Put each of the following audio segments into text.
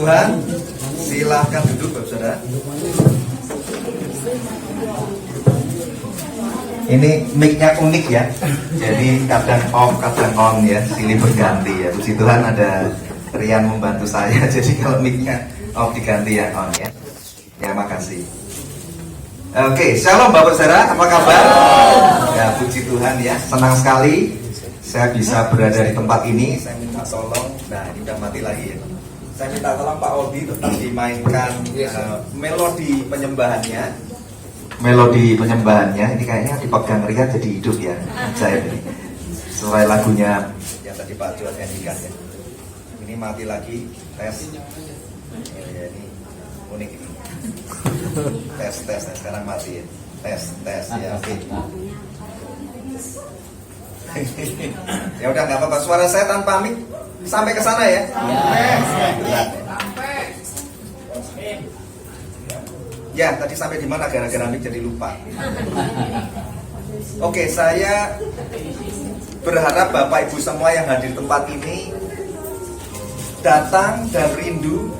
Tuhan, silahkan duduk Bapak Saudara. Ini mic-nya unik ya, jadi kadang off, kadang on ya, silih berganti ya. Puji Tuhan ada Rian membantu saya, jadi kalau mic-nya off diganti yang on ya. Ya, makasih. Oke, shalom Bapak Saudara, apa kabar? Ya, puji Tuhan ya, senang sekali saya bisa berada di tempat ini. Saya minta tolong, nah ini udah mati lagi ya. Saya minta tolong Pak Odi tetap dimainkan melodi penyembahannya. Melodi penyembahannya ini kayaknya dipegang Ria jadi hidup ya. Saya ini sesuai lagunya yang tadi Pak Juan nyanyikan ya. Ini mati lagi, tes. Ya, ini unik ini. Tes, sekarang mati ya. Tes ya, oke. Ya udah nggak apa-apa, suara saya tanpa mic sampai ke sana ya. Ya, tadi sampai di mana gara-gara mic jadi lupa. Oke, saya berharap Bapak Ibu semua yang hadir tempat ini datang dan rindu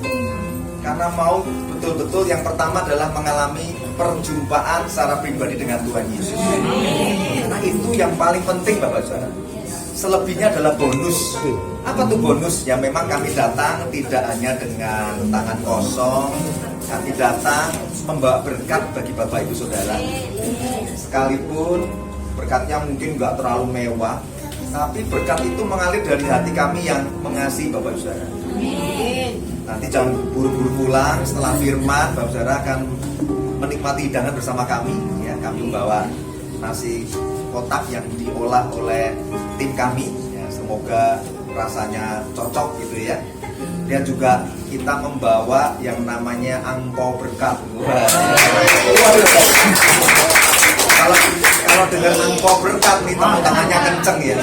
karena mau betul-betul yang pertama adalah mengalami perjumpaan secara pribadi dengan Tuhan Yesus. Nah, itu yang paling penting Bapak Saudara. Selebihnya adalah bonus. Apa tuh bonus? Ya memang kami datang tidak hanya dengan tangan kosong. Kami datang membawa berkat bagi Bapak Ibu Saudara. Sekalipun berkatnya mungkin nggak terlalu mewah, tapi berkat itu mengalir dari hati kami yang mengasihi Bapak Ibu Saudara. Nanti jangan buru-buru pulang, setelah firman Bapak Saudara akan menikmati hidangan bersama kami. Ya, kami membawa nasi kotak yang diolah oleh tim kami. Ya, semoga rasanya cocok gitu ya. Dan juga kita membawa yang namanya angpau berkat. Kalau dengar angpau berkat nih tepuk tangannya kenceng ya.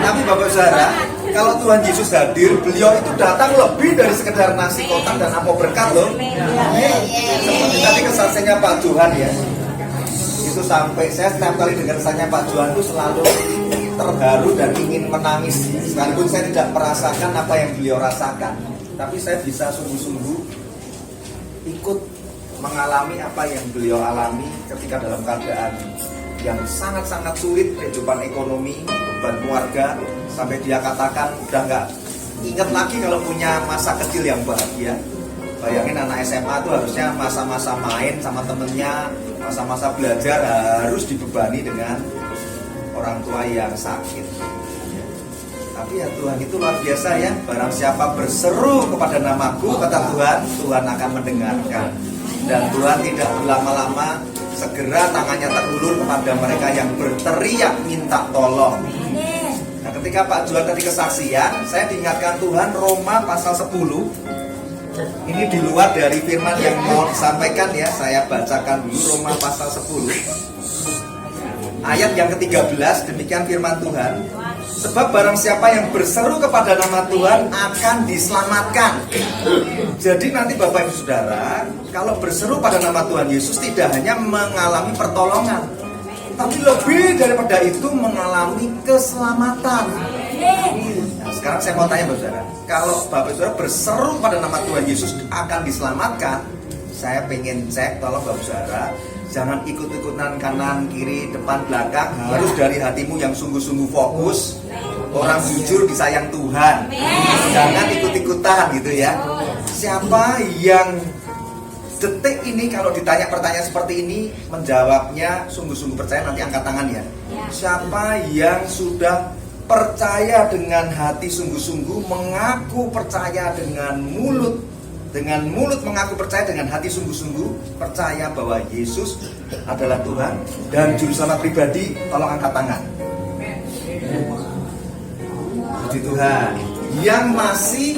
Tapi Bapak Saudara, kalau Tuhan Yesus hadir, beliau itu datang lebih dari sekedar nasi kotak dan angpau berkat loh. Seperti tadi kesaksiannya Pak Johan ya. Itu sampai saya setiap kali dengar kesaksiannya Pak Johan itu selalu terharu dan ingin menangis. Sekalipun saya tidak merasakan apa yang beliau rasakan, tapi saya bisa sungguh-sungguh ikut mengalami apa yang beliau alami ketika dalam keadaan yang sangat-sangat sulit, kehidupan ekonomi, beban keluarga, sampai dia katakan udah nggak ingat lagi kalau punya masa kecil yang bahagia. Bayangin anak SMA itu harusnya masa-masa main sama temennya, masa-masa belajar harus dibebani dengan orang tua yang sakit. Tapi ya Tuhan itu luar biasa ya. Barang siapa berseru kepada namaku, kata Tuhan, Tuhan akan mendengarkan. Dan Tuhan tidak berlama-lama, segera tangannya terulur kepada mereka yang berteriak minta tolong. Nah, ketika Pak Juan tadi kesaksian, saya diingatkan Tuhan Roma pasal 10. Ini di luar dari firman yang mau disampaikan ya. Saya bacakan dulu Roma pasal 10 ayat yang ke-13. Demikian firman Tuhan. Sebab barang siapa yang berseru kepada nama Tuhan akan diselamatkan. Jadi nanti Bapak Ibu Saudara, kalau berseru pada nama Tuhan Yesus tidak hanya mengalami pertolongan, tapi lebih daripada itu mengalami keselamatan. Nah, sekarang saya mau tanya Bapak Saudara, kalau Bapak Saudara berseru pada nama Tuhan Yesus akan diselamatkan, saya pengen cek, tolong Bapak Saudara, jangan ikut-ikutan kanan, kiri, depan, belakang. Harus dari hatimu yang sungguh-sungguh fokus. Orang jujur disayang Tuhan. Jangan ikut-ikutan gitu ya. Siapa yang detik ini kalau ditanya pertanyaan seperti ini menjawabnya sungguh-sungguh percaya, nanti angkat tangan ya. Siapa yang sudah percaya dengan hati sungguh-sungguh, mengaku percaya dengan mulut mengaku percaya, dengan hati sungguh-sungguh percaya bahwa Yesus adalah Tuhan dan juru selamat pribadi, tolong angkat tangan. Puji Tuhan. Yang masih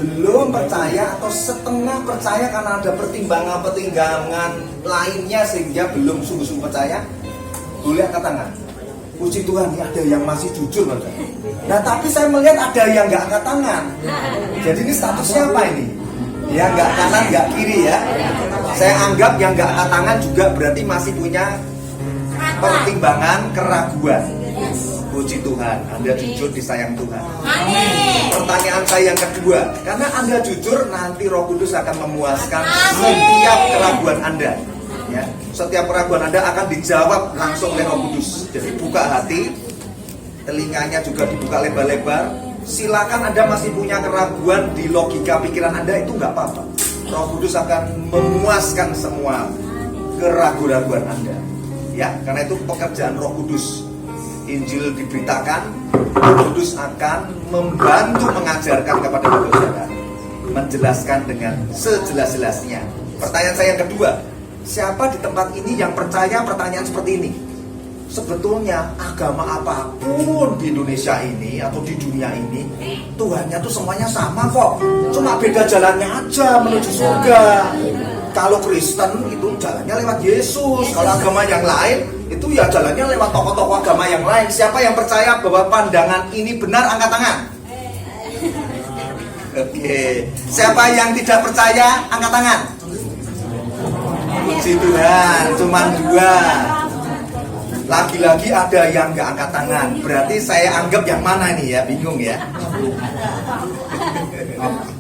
belum percaya atau setengah percaya karena ada pertimbangan lainnya sehingga belum sungguh-sungguh percaya, boleh angkat tangan. Puji Tuhan, ini ada yang masih jujur. Nah, tapi saya melihat ada yang nggak angkat tangan. Jadi ini statusnya apa ini? Ya nggak kanan nggak kiri ya. Saya anggap yang nggak angkat tangan juga berarti masih punya pertimbangan keraguan. Puji Tuhan, Anda jujur disayang Tuhan. Amin. Pertanyaan saya yang kedua, karena Anda jujur, nanti Roh Kudus akan memuaskan setiap keraguan Anda. Ya, setiap keraguan Anda akan dijawab langsung oleh Roh Kudus. Jadi buka hati, telinganya juga dibuka lebar-lebar. Silakan Anda masih punya keraguan di logika pikiran Anda, itu nggak apa-apa. Roh Kudus akan memuaskan semua keraguan-keraguan Anda. Ya, karena itu pekerjaan Roh Kudus. Injil diberitakan, Roh Kudus akan membantu mengajarkan kepada saudara, menjelaskan dengan sejelas-jelasnya. Pertanyaan saya yang kedua, siapa di tempat ini yang percaya pertanyaan seperti ini? Sebetulnya agama apapun di Indonesia ini atau di dunia ini, Tuhannya tuh semuanya sama kok, cuma beda jalannya aja menuju surga. Kalau Kristen itu jalannya lewat Yesus, kalau agama yang lain itu ya jalannya lewat tokoh-tokoh agama yang lain. Siapa yang percaya bahwa pandangan ini benar, angkat tangan. Oke. Siapa yang tidak percaya, angkat tangan. Puji Tuhan, cuma 2. Lagi-lagi ada yang nggak angkat tangan. Berarti saya anggap yang mana nih ya? Bingung ya.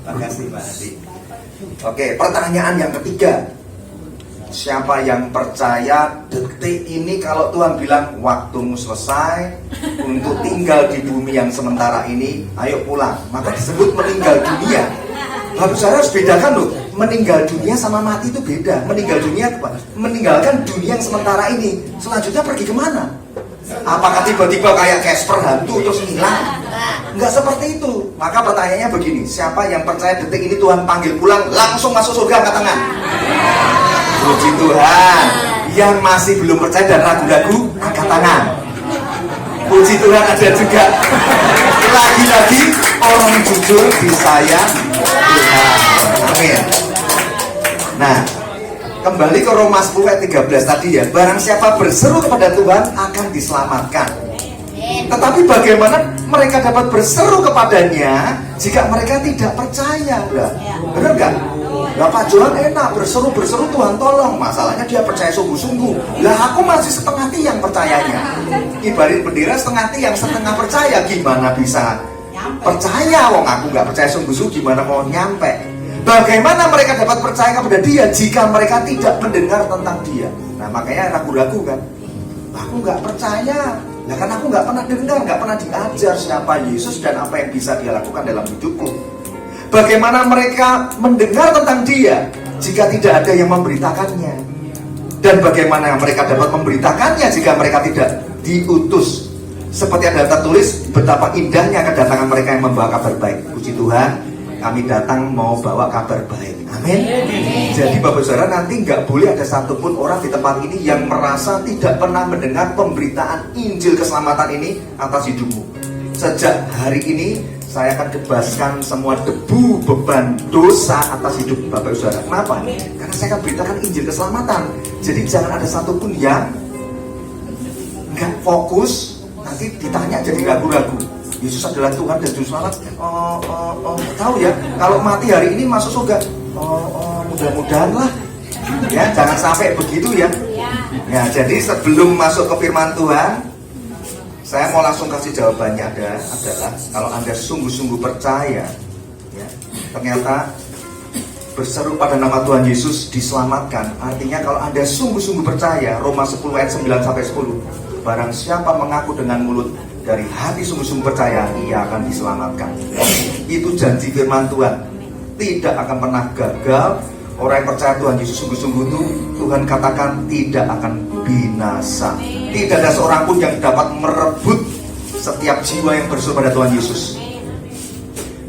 Makasih Pak Adi. Oke, pertanyaan yang ketiga. Siapa yang percaya detik ini kalau Tuhan bilang waktumu selesai untuk tinggal di bumi yang sementara ini, ayo pulang, maka disebut meninggal dunia. Bapak saudara harus bedakan loh, meninggal dunia sama mati itu beda. Meninggal dunia apa? Meninggalkan dunia yang sementara ini, selanjutnya pergi kemana? Apakah tiba-tiba kayak Casper hantu terus hilang? Enggak seperti itu. Maka pertanyaannya begini, siapa yang percaya detik ini Tuhan panggil pulang langsung masuk surga, angkat tangan. Puji Tuhan. Yang masih belum percaya dan ragu-ragu, angkat tangan. Puji Tuhan, ada juga. Lagi-lagi orang jujur disayang Tuhan. Amin. Nah, kembali ke Roma 10 ayat 13 tadi ya. Barang siapa berseru kepada Tuhan akan diselamatkan. Tetapi bagaimana mereka dapat berseru kepadanya jika mereka tidak percaya? Benar gak? Lah Pak Johan enak berseru Tuhan tolong. Masalahnya dia percaya sungguh-sungguh. Lah aku masih setengah tiang percayanya. Ibarat bendera setengah tiang setengah percaya, gimana bisa percaya? Wong aku nggak percaya sungguh-sungguh, gimana mau nyampe? Bagaimana mereka dapat percaya kepada dia jika mereka tidak mendengar tentang dia? Nah makanya ragu-ragu kan. Aku nggak percaya. Nah karena aku nggak pernah dengar, nggak pernah diajar siapa Yesus dan apa yang bisa dia lakukan dalam hidupku. Bagaimana mereka mendengar tentang dia jika tidak ada yang memberitakannya? Dan bagaimana mereka dapat memberitakannya jika mereka tidak diutus? Seperti ada tertulis, betapa indahnya kedatangan mereka yang membawa kabar baik. Puji Tuhan, kami datang mau bawa kabar baik. Amin. Jadi Bapak Saudara, nanti nggak boleh ada satupun orang di tempat ini yang merasa tidak pernah mendengar pemberitaan Injil keselamatan ini atas hidupmu. Sejak hari ini saya akan bebaskan semua debu beban dosa atas hidup Bapak Saudara. Kenapa? Karena saya akan beritakan Injil keselamatan. Jadi jangan ada satupun yang nggak fokus, nanti ditanya jadi ragu-ragu. Yesus adalah Tuhan dan Juru Selamat. Tahu ya, kalau mati hari ini masuk surga. Mudah-mudahan lah. Ya, jangan sampai begitu ya. Ya, jadi sebelum masuk ke firman Tuhan, saya mau langsung kasih jawabannya adalah kalau Anda sungguh-sungguh percaya, ya, ternyata berseru pada nama Tuhan Yesus diselamatkan. Artinya kalau Anda sungguh-sungguh percaya, Roma 10 ayat 9-10, barang siapa mengaku dengan mulut dari hati sungguh-sungguh percaya, ia akan diselamatkan. Itu janji firman Tuhan, tidak akan pernah gagal. Orang yang percaya Tuhan Yesus sungguh-sungguh itu, Tuhan katakan tidak akan binasa. Tidak ada seorang pun yang dapat merebut setiap jiwa yang berseru pada Tuhan Yesus.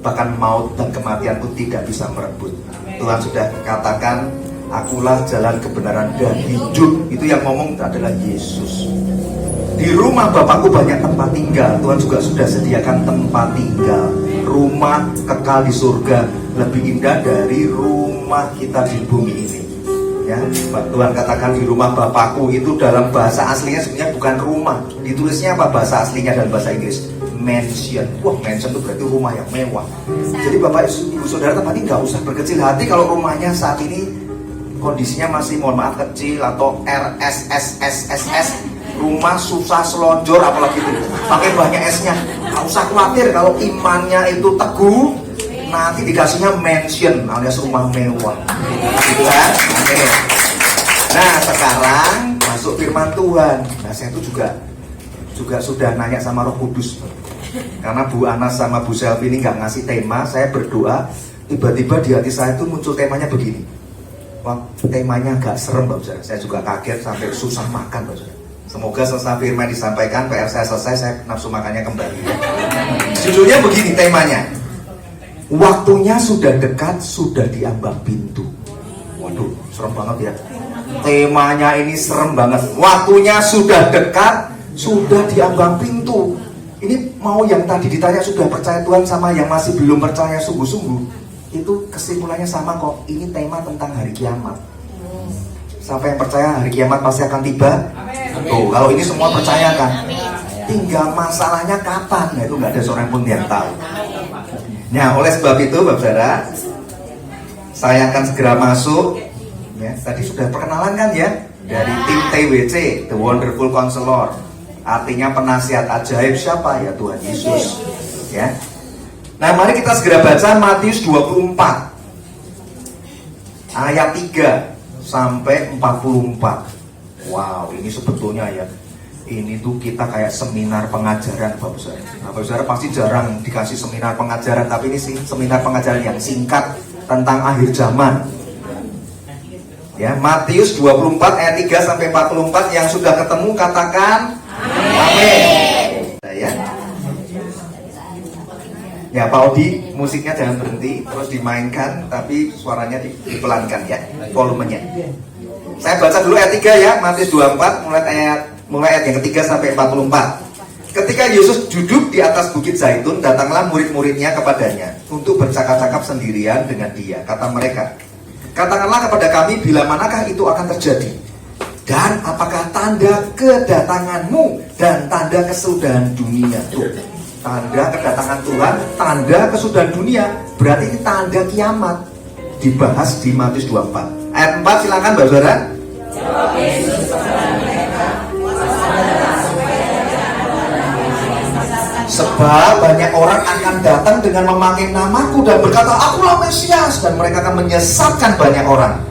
Bahkan maut dan kematian pun tidak bisa merebut. Tuhan sudah katakan, akulah jalan kebenaran dan hidup. Itu yang ngomong adalah Yesus. Di rumah Bapakku banyak tempat tinggal. Tuhan juga sudah sediakan tempat tinggal. Rumah kekal di surga lebih indah dari rumah kita di bumi ini. Ya, Tuhan katakan di rumah Bapakku, itu dalam bahasa aslinya sebenarnya bukan rumah. Ditulisnya apa bahasa aslinya dalam bahasa Inggris? Mansion. Wah, mansion itu berarti rumah yang mewah. Jadi Bapak Ibu Saudara tempat ini nggak usah berkecil hati kalau rumahnya saat ini kondisinya masih mohon maaf kecil atau RSSSSS. rumah susah selonjor, apalagi itu pakai banyak esnya. Nggak usah khawatir kalau imannya itu teguh, nanti dikasihnya mansion alias rumah mewah, gitu kan? Oke. Nah sekarang masuk firman Tuhan. Nah saya itu juga sudah nanya sama Roh Kudus, karena Bu Anas sama Bu Selvi ini nggak ngasih tema. Saya berdoa, tiba-tiba di hati saya itu muncul temanya begini. Wah, temanya agak serem Bapak Saudara. Saya juga kaget sampai susah makan Bapak Saudara. Semoga selesai firman disampaikan, PR saya selesai, saya nafsu makannya kembali. Judulnya begini temanya. Waktunya sudah dekat, sudah diambang pintu. Waduh, serem banget ya. Temanya ini serem banget. Waktunya sudah dekat, sudah diambang pintu. Ini mau yang tadi ditanya sudah percaya Tuhan sama yang masih belum percaya sungguh-sungguh, itu kesimpulannya sama kok. Ini tema tentang hari kiamat. Siapa yang percaya hari kiamat pasti akan tiba? Tuh, kalau ini semua percaya kan. Tinggal masalahnya kapan. Nah itu nggak ada seorang pun yang tahu. Nah oleh sebab itu Bapak Saudara, saya akan segera masuk ya. Tadi sudah perkenalan kan ya, dari tim TWC, The Wonderful Counselor. Artinya penasihat ajaib siapa? Ya Tuhan Yesus ya. Nah mari kita segera baca Matius 24 ayat 3 sampai 44. Wow, ini sebetulnya ya, ini tuh kita kayak seminar pengajaran Bapak Saudara. Nah Bapak Saudara pasti jarang dikasih seminar pengajaran, tapi ini sih seminar pengajaran yang singkat tentang akhir zaman. Ya, Matius 24 ayat 3 sampai 44. Yang sudah ketemu katakan amin. Nah, ya. Ya Pak Odi, musiknya jangan berhenti, terus dimainkan, tapi suaranya dipelankan ya, volumenya. Saya baca dulu ayat 3 ya, Matius 24 mulai ayat yang ketiga sampai 44. Ketika Yesus duduk di atas bukit Zaitun, datanglah murid-muridnya kepadanya untuk bercakap-cakap sendirian dengan dia. Kata mereka, katakanlah kepada kami bila manakah itu akan terjadi, dan apakah tanda kedatanganmu dan tanda kesudahan dunia. Tuh, tanda kedatangan Tuhan, tanda kesudahan dunia, berarti ini tanda kiamat. Dibahas di Matius 24 ayat 4, silakan Mbak Saudara. Sebab banyak orang akan datang dengan memakai namaku dan berkata, akulah Mesias, dan mereka akan menyesatkan banyak orang.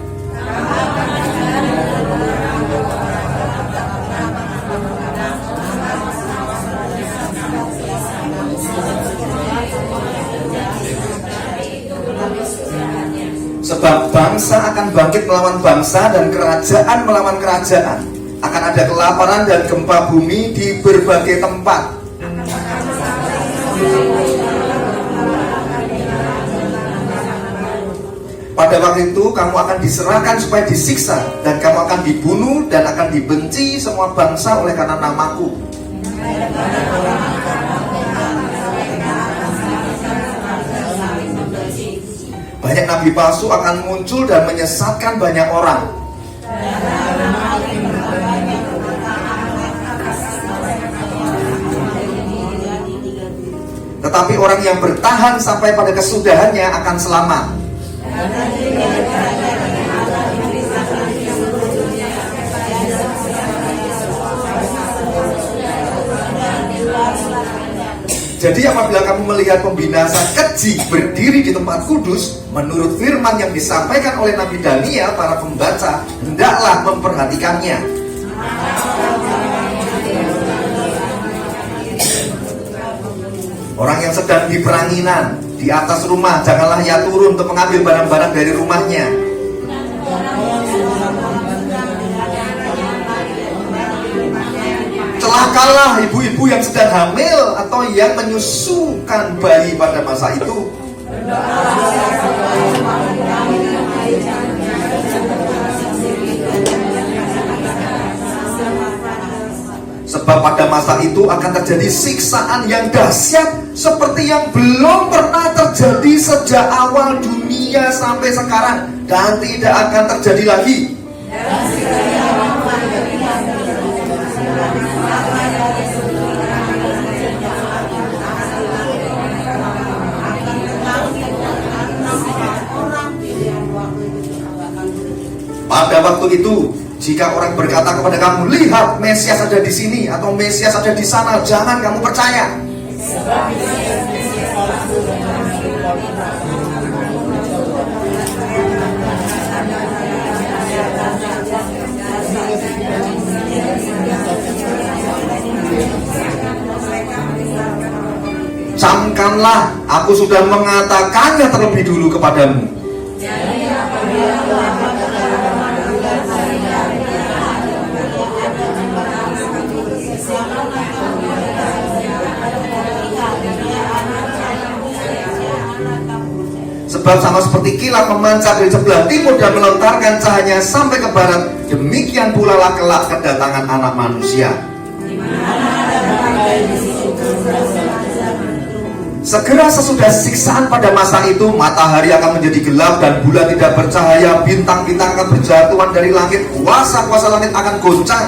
Sebab bangsa akan bangkit melawan bangsa dan kerajaan melawan kerajaan. Akan ada kelaparan dan gempa bumi di berbagai tempat. Pada waktu itu kamu akan diserahkan supaya disiksa, dan kamu akan dibunuh dan akan dibenci semua bangsa oleh karena namaku. Banyak nabi palsu akan muncul dan menyesatkan banyak orang. Tetapi orang yang bertahan sampai pada kesudahannya akan selamat. Jadi apabila kamu melihat pembinasa keji berdiri di tempat kudus, menurut firman yang disampaikan oleh Nabi Daniel, para pembaca hendaklah memperhatikannya. Orang yang sedang di peranginan di atas rumah, janganlah ia turun untuk mengambil barang-barang dari rumahnya. Celakalah ibu-ibu yang sedang hamil atau yang menyusukan bayi pada masa itu. Sebab pada masa itu akan terjadi siksaan yang dahsyat seperti yang belum pernah terjadi sejak awal dunia sampai sekarang, dan tidak akan terjadi lagi. Pada waktu itu Jika orang berkata kepada kamu, lihat Mesias ada di sini atau Mesias ada di sana, jangan kamu percaya. Camkanlah, aku sudah mengatakannya terlebih dulu kepadamu. Sebab sama seperti kilat memancar dari sebelah timur dan melontarkan cahayanya sampai ke barat, demikian pula lah kelak kedatangan Anak Manusia. Segera sesudah siksaan pada masa itu, matahari akan menjadi gelap dan bulan tidak bercahaya, bintang-bintang akan berjatuhan dari langit, kuasa-kuasa langit akan goncang.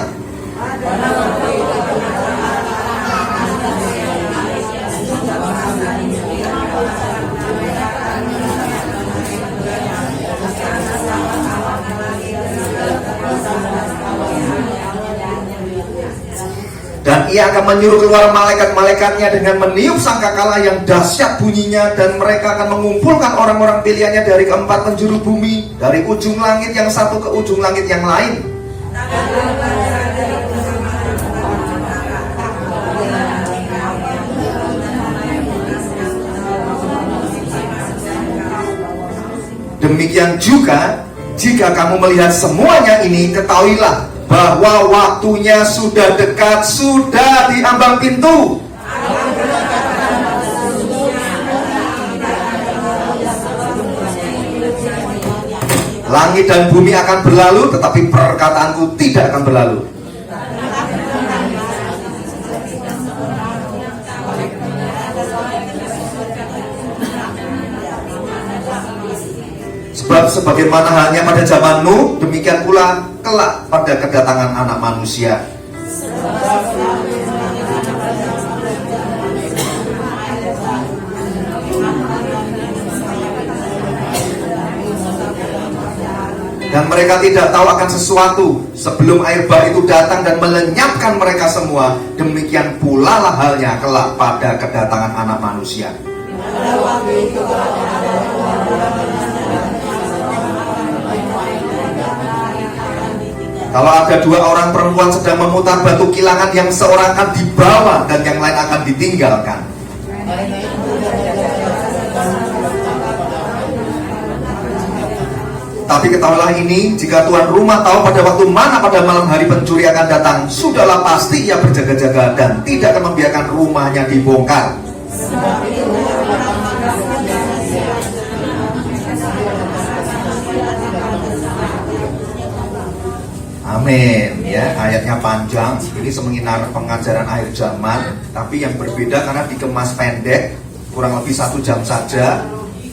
Dan ia akan menyuruh keluar malaikat-malaikatnya dengan meniup sangkakala yang dahsyat bunyinya, dan mereka akan mengumpulkan orang-orang pilihannya dari keempat penjuru bumi, dari ujung langit yang satu ke ujung langit yang lain. Demikian juga, jika kamu melihat semuanya ini, ketahuilah bahwa waktunya sudah dekat, sudah di ambang pintu. Langit dan bumi akan berlalu, tetapi perkataanku tidak akan berlalu. Sebab sebagaimana halnya pada zaman Nuh, demikian pula kelak pada kedatangan Anak Manusia. Dan mereka tidak tahu akan sesuatu sebelum air bah itu datang dan melenyapkan mereka semua. Demikian pula lah halnya kelak pada kedatangan Anak Manusia. Kalau ada dua orang perempuan sedang memutar batu kilangan, yang seorang akan dibawa dan yang lain akan ditinggalkan. Tapi ketahuilah ini, jika tuan rumah tahu pada waktu mana pada malam hari pencuri akan datang, sudahlah pasti ia berjaga-jaga dan tidak akan membiarkan rumahnya dibongkar. Amin. Ya, ayatnya panjang. Ini seminar pengajaran akhir zaman, tapi yang berbeda karena dikemas pendek, kurang lebih 1 jam saja,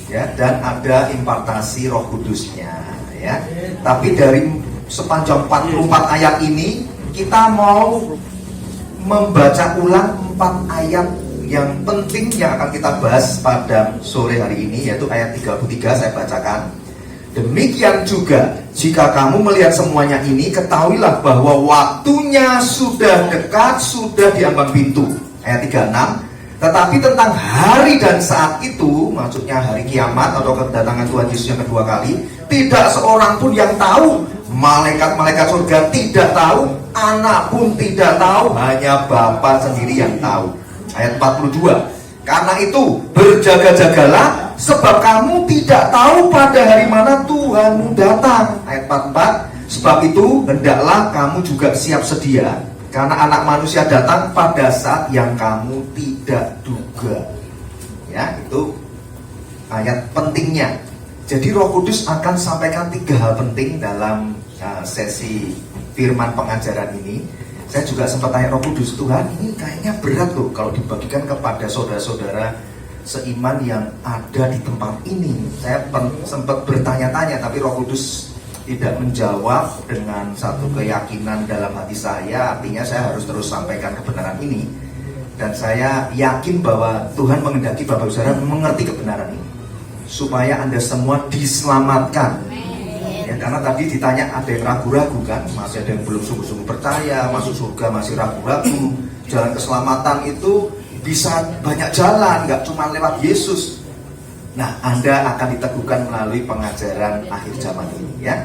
ya, dan ada impartasi Roh Kudusnya, ya. Tapi dari sepanjang 44 ayat ini, kita mau membaca ulang 4 ayat yang penting yang akan kita bahas pada sore hari ini, yaitu ayat 33. Saya bacakan. Demikian juga, jika kamu melihat semuanya ini, ketahuilah bahwa waktunya sudah dekat, sudah di ambang pintu. Ayat 36. Tetapi tentang hari dan saat itu, maksudnya hari kiamat atau kedatangan Tuhan Yesus yang kedua kali, tidak seorang pun yang tahu. Malaikat-malaikat surga tidak tahu, anak pun tidak tahu, hanya Bapa sendiri yang tahu. Ayat 42. Karena itu berjaga-jagalah, sebab kamu tidak tahu pada hari mana Tuhanmu datang. Ayat 44. Sebab itu hendaklah kamu juga siap sedia, karena Anak Manusia datang pada saat yang kamu tidak duga. Ya, itu ayat pentingnya. Jadi Roh Kudus akan sampaikan 3 hal penting dalam sesi firman pengajaran ini. Saya juga sempat tanya Roh Kudus, Tuhan, ini kayaknya berat loh kalau dibagikan kepada saudara-saudara seiman yang ada di tempat ini. Saya sempat bertanya-tanya, tapi Roh Kudus tidak menjawab dengan satu keyakinan dalam hati saya. Artinya saya harus terus sampaikan kebenaran ini. Dan saya yakin bahwa Tuhan menghendaki Bapak Saudara mengerti kebenaran ini, supaya Anda semua diselamatkan. Ya, karena tadi ditanya ada yang ragu-ragu kan, masih ada yang belum sungguh-sungguh percaya, masuk surga masih ragu-ragu. Jalan keselamatan itu bisa banyak jalan, nggak cuma lewat Yesus. Nah, Anda akan diteguhkan melalui pengajaran akhir zaman ini ya.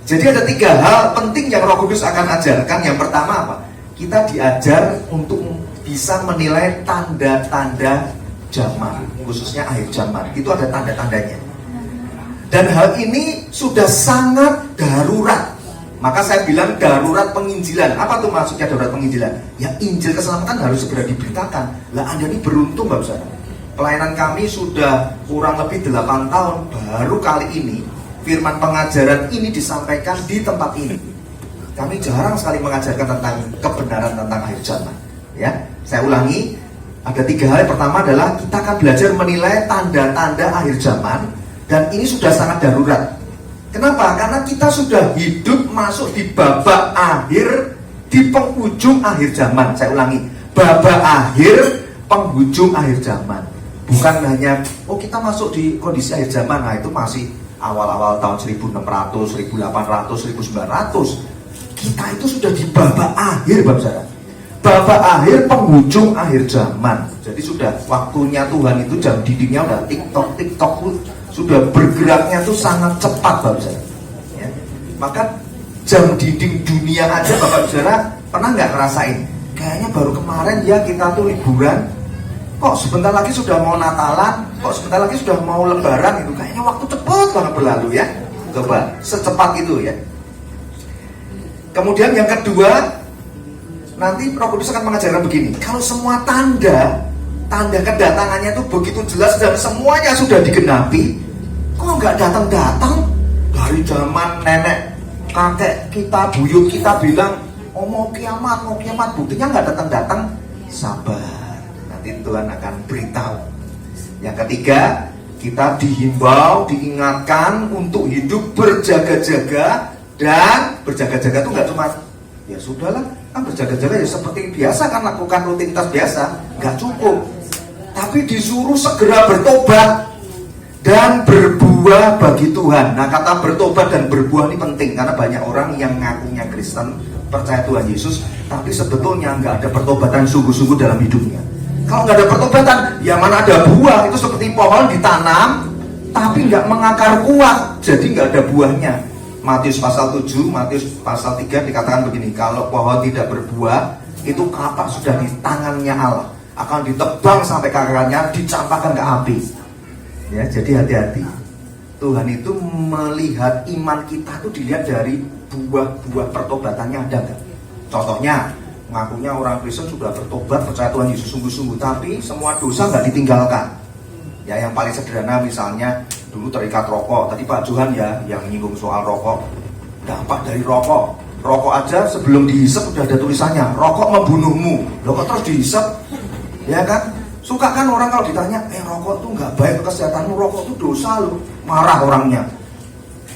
Jadi ada 3 hal penting yang Roh Kudus akan ajarkan. Yang pertama apa? Kita diajar untuk bisa menilai tanda-tanda zaman, khususnya akhir zaman. Itu ada tanda-tandanya. Dan hal ini sudah sangat darurat. Maka saya bilang darurat penginjilan. Apa tuh maksudnya darurat penginjilan? Ya, Injil keselamatan harus segera diberitakan. Lah Anda ini beruntung Bapak Saudara. Pelayanan kami sudah kurang lebih 8 tahun. Baru kali ini firman pengajaran ini disampaikan di tempat ini. Kami jarang sekali mengajarkan tentang kebenaran tentang akhir zaman. Ya, saya ulangi. Ada 3 hal. Yang pertama adalah kita akan belajar menilai tanda-tanda akhir zaman. Dan ini sudah sangat darurat. Kenapa? Karena kita sudah hidup masuk di babak akhir, di penghujung akhir zaman. Saya ulangi, babak akhir, penghujung akhir zaman. Bukan hanya, kita masuk di kondisi akhir zaman. Nah itu masih awal-awal tahun 1600, 1800, 1900. Kita itu sudah di babak akhir, Bapak Saudara. Babak akhir, penghujung akhir zaman. Jadi sudah waktunya Tuhan itu jam dindingnya udah tiktok sudah bergeraknya tuh sangat cepat Bapak Saudara ya. Maka jam dinding dunia aja Bapak Saudara pernah nggak ngerasain? Kayaknya baru kemarin ya kita tuh liburan, kok sebentar lagi sudah mau Natalan, kok sebentar lagi sudah mau Lebaran itu. Kayaknya waktu cepat banget berlalu ya. Coba secepat itu ya. Kemudian yang kedua, nanti Roh Kudus akan mengajarkan begini. Kalau semua tanda kedatangannya itu begitu jelas dan semuanya sudah digenapi, kok nggak datang-datang? Dari zaman nenek kakek kita, buyut kita bilang, mau kiamat, buktinya nggak datang-datang. Sabar, nanti Tuhan akan beritahu. Yang ketiga, kita dihimbau, diingatkan untuk hidup berjaga-jaga. Dan berjaga-jaga itu nggak cuma, ya sudahlah, kan berjaga-jaga ya seperti biasa kan, lakukan rutinitas biasa, nggak cukup. Tapi disuruh segera bertobat dan berbuah bagi Tuhan. Nah, kata bertobat dan berbuah ini penting karena banyak orang yang ngakunya Kristen, percaya Tuhan Yesus, tapi sebetulnya nggak ada pertobatan sungguh-sungguh dalam hidupnya. Kalau nggak ada pertobatan, ya mana ada buah. Itu seperti pohon ditanam, tapi nggak mengakar kuat, jadi nggak ada buahnya. Matius pasal 7, Matius pasal 3 dikatakan begini, kalau pohon tidak berbuah, itu kapak sudah di tangannya Allah, akan ditebang sampai ke akarnya, dicampakkan ke api. Ya, jadi hati-hati. Tuhan itu melihat iman kita itu dilihat dari buah-buah pertobatannya ada nggak? Contohnya, ngakunya orang Kristen sudah bertobat, percaya Tuhan Yesus sungguh-sungguh, tapi semua dosa nggak ditinggalkan. Ya, yang paling sederhana misalnya dulu terikat rokok. Tadi Pak Johan ya yang menyinggung soal rokok. Dampak dari rokok. Rokok aja sebelum dihisap udah ada tulisannya, rokok membunuhmu. Loh kok terus dihisap? Ya kan? Suka kan orang kalau ditanya, rokok tuh nggak baik ke kesehatanmu, rokok tuh dosa loh. Marah orangnya.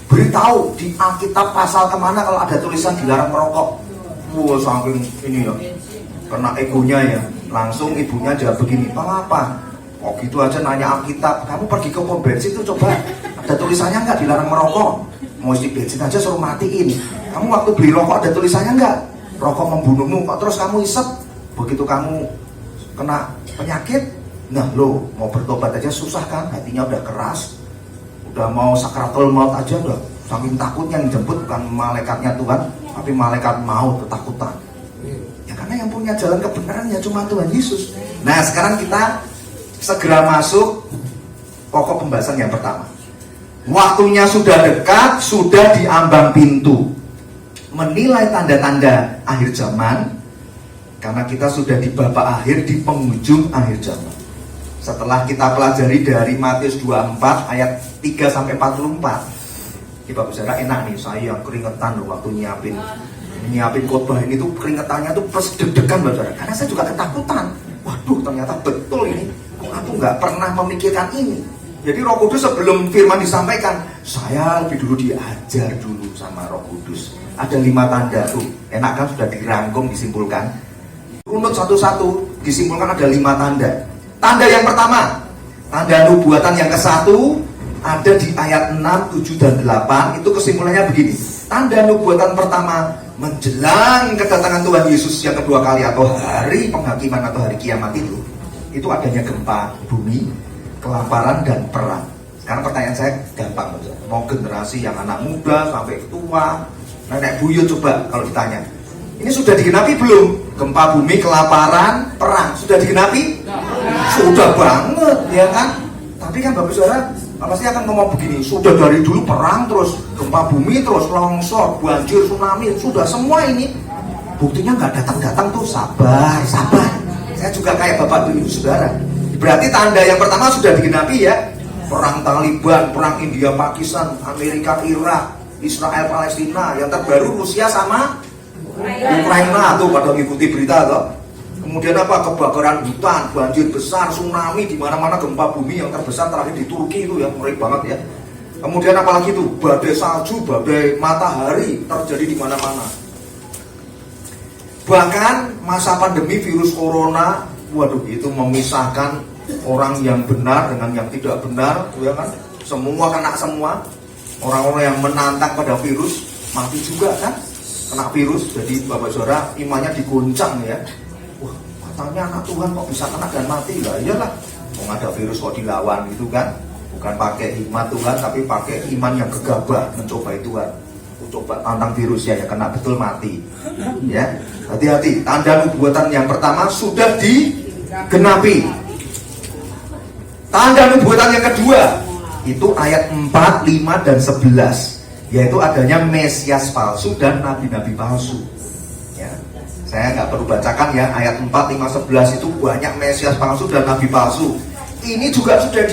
Beritahu di Alkitab pasal kemana kalau ada tulisan dilarang merokok. Wah, saking ini ya, kena egonya ya. Langsung ibunya jawab begini, apa? Oh gitu aja nanya Alkitab. Kamu pergi ke pom bensin tuh coba, ada tulisannya nggak dilarang merokok? Mau isi bensin aja suruh matiin. Kamu waktu beli rokok ada tulisannya nggak? Rokok membunuhmu. Kok terus kamu isep? Begitu kamu kena penyakit, nah lo mau bertobat aja susah kan? Hatinya udah keras, udah mau sakratul maut aja udah saking takutnya, yang jemput bukan malaikatnya Tuhan, tapi malaikat maut, ketakutan. Ya karena yang punya jalan kebenaran ya cuma Tuhan Yesus. Nah sekarang kita segera masuk pokok pembahasan yang pertama. Waktunya sudah dekat, sudah di ambang pintu. Menilai tanda-tanda akhir zaman, karena kita sudah di babak akhir, di penghujung akhir zaman. Setelah kita pelajari dari Matius 24 ayat 3 sampai 44. Bapak Saudara enak nih, saya yang keringetan loh waktu nyiapin khotbah ini tuh, keringetannya tuh plus deg-degan Bapak Saudara. Karena saya juga ketakutan. Waduh, ternyata betul ini. Aku nggak pernah memikirkan ini. Jadi Roh Kudus sebelum firman disampaikan, saya lebih dulu diajar dulu sama Roh Kudus. Ada 5 tanda tuh, enak kan sudah dirangkum, disimpulkan. Runut satu-satu, disimpulkan ada 5 tanda. Tanda yang pertama, tanda nubuatan yang ke-1, ada di ayat 6, 7, dan 8. Itu kesimpulannya begini. Tanda nubuatan pertama menjelang kedatangan Tuhan Yesus yang kedua kali atau hari penghakiman atau hari kiamat itu adanya gempa bumi, kelaparan, dan perang. Sekarang pertanyaan saya gampang saja. Mau generasi yang anak muda sampai tua, nenek buyut, coba kalau ditanya, ini sudah digenapi belum? Gempa bumi, kelaparan, perang sudah digenapi? Sudah banget, ya kan? Tapi kan Bapak Saudara pasti akan ngomong begini, sudah dari dulu perang, terus gempa bumi, terus longsor, banjir, tsunami, sudah semua ini. Buktinya nggak datang-datang tuh, sabar. Saya juga kayak Bapak Ibu Saudara. Berarti tanda yang pertama sudah digenapi ya. Perang Taliban, perang India, Pakistan, Amerika, Irak, Israel, Palestina. Yang terbaru Rusia sama Ukraina tuh pada mengikuti berita tuh. Kemudian apa? Kebakaran hutan, banjir besar, tsunami di mana-mana, gempa bumi yang terbesar terakhir di Turki itu ya, ngeri banget ya. Kemudian apalagi itu? Badai salju, badai matahari terjadi di mana-mana. Bahkan masa pandemi virus corona, waduh, itu memisahkan orang yang benar dengan yang tidak benar, ya kan? Semua kena semua. Orang-orang yang menantang pada virus mati juga kan? Kena virus. Jadi Bapak Saudara imannya diguncang ya. Wah, katanya anak Tuhan kok bisa kena dan mati? Lah iyalah. Kok ada virus kok dilawan gitu kan? Bukan pakai hikmat Tuhan, tapi pakai iman yang gegabah mencobai Tuhan. Coba tantang virus ya kena betul mati. Ya, hati-hati. Tanda nubuatan yang pertama sudah digenapi. Tanda nubuatan yang kedua itu ayat 4, 5, dan 11, yaitu adanya Mesias palsu dan nabi-nabi palsu. Ya, saya nggak perlu bacakan ya, ayat 4, 5, 11 itu banyak Mesias palsu dan nabi palsu. Ini juga sudah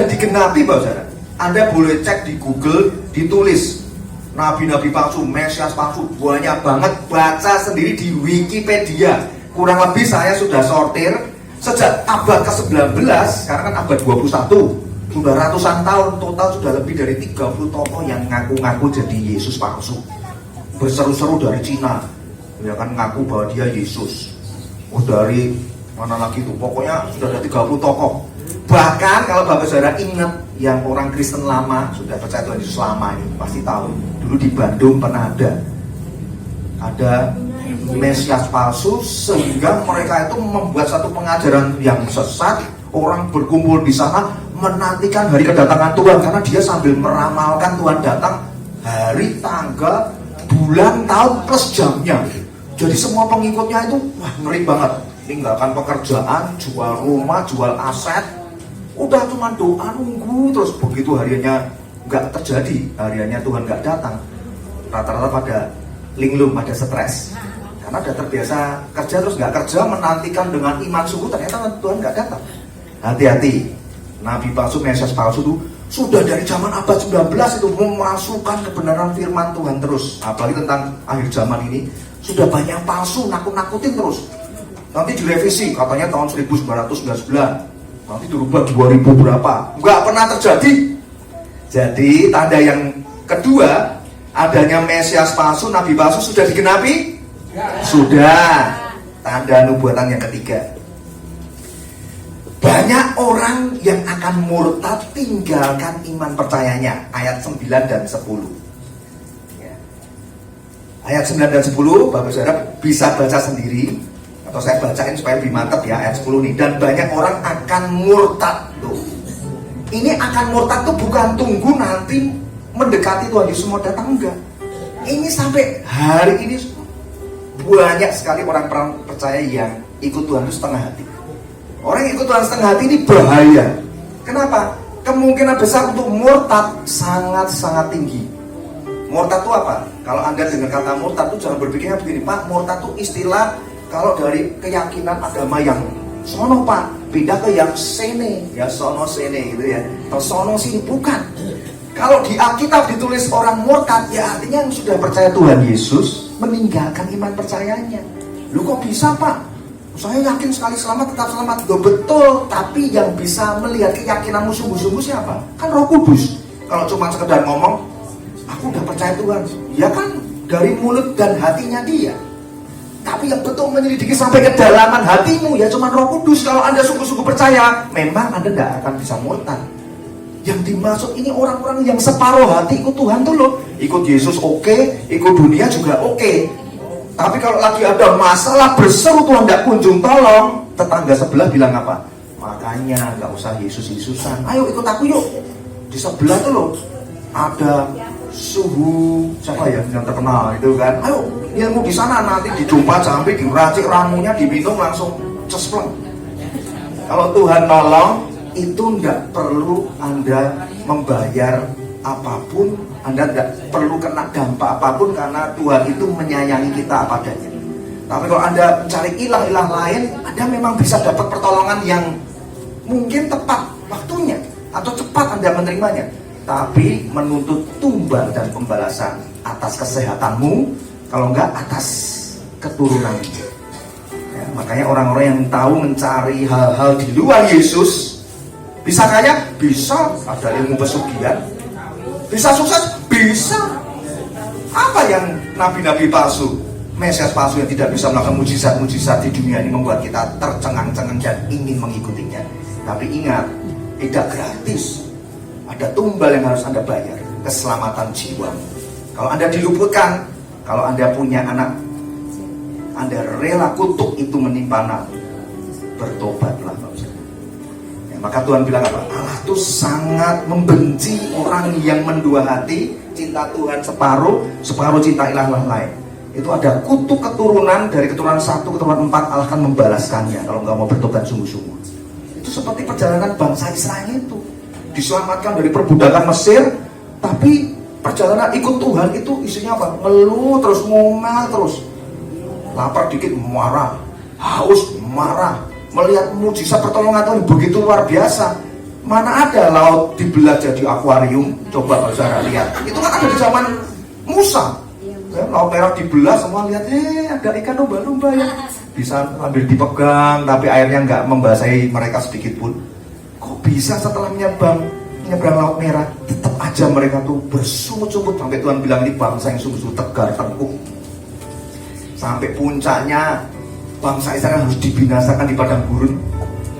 digenapi, Bapak Saudara. Anda boleh cek di Google, ditulis nabi-nabi palsu, Mesias palsu, banyak banget. Baca sendiri di Wikipedia. Kurang lebih saya sudah sortir sejak abad ke-19, sekarang kan abad 21, sudah ratusan tahun, total sudah lebih dari 30 tokoh yang ngaku-ngaku jadi Yesus palsu. Berseru-seru dari Cina, ya kan, ngaku bahwa dia Yesus. Oh, dari mana lagi tuh, pokoknya sudah ada 30 tokoh. Bahkan kalau Bapak Saudara ingat yang orang Kristen lama, sudah percaya Tuhan Yesus lama ini, pasti tahu. Dulu di Bandung pernah ada Mesias palsu, sehingga mereka itu membuat satu pengajaran yang sesat. Orang berkumpul di sana menantikan hari kedatangan Tuhan, karena dia sambil meramalkan Tuhan datang hari, tanggal, bulan, tahun plus jamnya. Jadi semua pengikutnya itu wah, ngeri banget. Tinggalkan pekerjaan, jual rumah, jual aset, udah cuma doa nunggu. Terus begitu hariannya nggak terjadi, hariannya Tuhan nggak datang, rata-rata pada linglung, pada stres, karena udah terbiasa kerja terus nggak kerja, menantikan dengan iman sungguh, ternyata Tuhan nggak datang. Hati-hati, nabi palsu, Mesias palsu itu sudah dari zaman abad 19 itu memasukkan kebenaran firman Tuhan terus. Apalagi tentang akhir zaman ini sudah banyak palsu, nakut-nakutin terus. Nanti direvisi, katanya tahun 1999, nanti dirubah 2000 berapa, nggak pernah terjadi. Jadi tanda yang kedua, adanya Mesias palsu, nabi palsu sudah digenapi? Sudah. Tanda nubuatan yang ketiga, banyak orang yang akan murtad tinggalkan iman percayanya. Ayat 9 dan 10 ya. Ayat 9 dan 10 Bapak Saudara bisa baca sendiri, atau saya bacain supaya lebih mantap ya. Ayat 10 nih, dan banyak orang akan murtad. Tuh, ini akan murtad tuh bukan tunggu nanti mendekati Tuhan Yesus mau datang, enggak. Ini sampai hari ini banyak sekali orang percaya yang ikut Tuhan itu setengah hati. Orang yang ikut Tuhan setengah hati ini bahaya. Kenapa? Kemungkinan besar untuk murtad sangat-sangat tinggi. Murtad itu apa? Kalau Anda dengar kata murtad itu jangan berpikirnya begini, Pak, murtad itu istilah kalau dari keyakinan agama yang sono, Pak, beda ke yang sene, ya sono sene gitu ya. Atau sono sini, bukan. Kalau di Alkitab ditulis orang murtad, ya artinya yang sudah percaya Tuhan Yesus meninggalkan iman percayanya. Lu kok bisa, Pak? Saya yakin sekali selamat tetap selamat. Loh, betul, tapi yang bisa melihat keyakinanmu sungguh-sungguh siapa? Kan Roh Kudus. Kalau cuma sekedar ngomong, aku udah percaya Tuhan, ya kan dari mulut dan hatinya dia. Tapi yang betul menyelidiki sampai kedalaman hatimu, ya cuma Roh Kudus. Kalau Anda sungguh-sungguh percaya, memang Anda tidak akan bisa murtad. Yang dimaksud ini orang-orang yang separuh hati ikut Tuhan tuh loh. Ikut Yesus oke, ikut dunia juga oke. Tapi kalau lagi ada masalah berseru Tuhan tidak kunjung tolong, tetangga sebelah bilang apa? Makanya nggak usah Yesus-Yesusan. Ayo ikut aku yuk. Di sebelah tuh loh ada suhu siapa ya yang terkenal itu kan. Ayo ilmu di sana nanti dijumpa sampai diracik ramunya diminum langsung cespleng. Kalau Tuhan nolong itu nggak perlu Anda membayar apapun, Anda nggak perlu kena dampak apapun karena Tuhan itu menyayangi kita apa adanya. Tapi kalau Anda cari ilah-ilah lain, Anda memang bisa dapat pertolongan yang mungkin tepat waktunya atau cepat Anda menerimanya. Tapi menuntut tumbal dan pembalasan atas kesehatanmu, kalau enggak atas keturunanmu. Ya, makanya orang-orang yang tahu mencari hal-hal di luar Yesus, bisa kaya? Bisa. Ada ilmu pesugihan? Bisa sukses? Bisa. Apa yang nabi-nabi palsu, Mesias palsu yang tidak bisa melakukan mujizat-mujizat di dunia ini membuat kita tercengang-cengang dan ingin mengikutinya. Tapi ingat, tidak gratis. Ada tumbal yang harus Anda bayar, keselamatan jiwa. Kalau Anda diluputkan, kalau Anda punya anak, Anda rela kutuk itu menimpa anak, bertobatlah. Ya, maka Tuhan bilang apa? Allah itu sangat membenci orang yang mendua hati, cinta Tuhan separuh, separuh cinta ilah lain. Itu ada kutuk keturunan, dari keturunan 1 keturunan 4 Allah akan membalaskannya kalau nggak mau bertobat sungguh-sungguh. Itu seperti perjalanan bangsa Israel itu. Diselamatkan dari perbudakan Mesir, tapi perjalanan ikut Tuhan itu isinya apa? Ngeluh terus, ngomel terus, lapar dikit marah, haus marah, melihat mujizat pertolongan Tuhan begitu luar biasa. Mana ada laut dibelah jadi akuarium? Coba saudara lihat, itu kan ada di zaman Musa. Ya, laut merah dibelah, semua lihat, ada ikan lumba-lumba ya, bisa ambil dipegang, tapi airnya nggak membasahi mereka sedikit pun. Kok bisa setelah menyeberang laut merah, tetap aja mereka tuh bersungut-sungut, sampai Tuhan bilang ini bangsa yang sungguh-sungguh tegar tengkuk. Sampai puncaknya bangsa Israel harus dibinasakan di padang gurun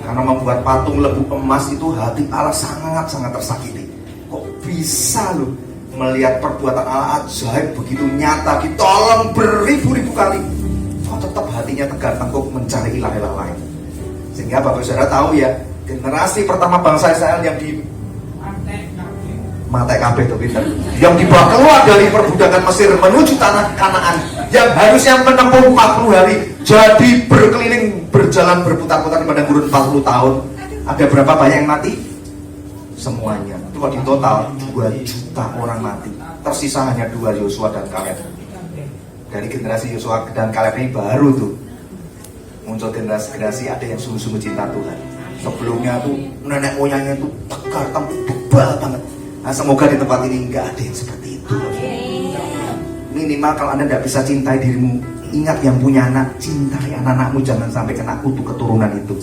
karena membuat patung lembu emas. Itu hati Allah sangat-sangat tersakiti. Kok bisa loh melihat perbuatan Allah ajaib begitu nyata, ditolong beribu-ribu kali, kok tetap hatinya tegar tengkuk mencari ilah-ilah lain. Sehingga Bapak Saudara tahu ya, generasi pertama bangsa Israel yang di Mate KB itu pintar, yang dibawa keluar dari perbudakan Mesir menuju tanah Kanaan, yang harusnya menempuh 40 hari, jadi berkeliling, berjalan berputar-putar di padang gurun 40 tahun. Ada berapa banyak yang mati? Semuanya. Itu di total 2 juta orang mati. Tersisa hanya 2, Yosua dan Kaleb. Dari generasi Yosua dan Kaleb ini baru tuh muncul generasi ada yang sungguh-sungguh cinta Tuhan. Sebelumnya tuh nenek moyangnya tuh tegar tengkuk bebal banget. Nah, semoga di tempat ini nggak ada yang seperti itu. Minimal kalau Anda tidak bisa cintai dirimu, ingat yang punya anak, cintai anak-anakmu, jangan sampai kena kutuk keturunan itu.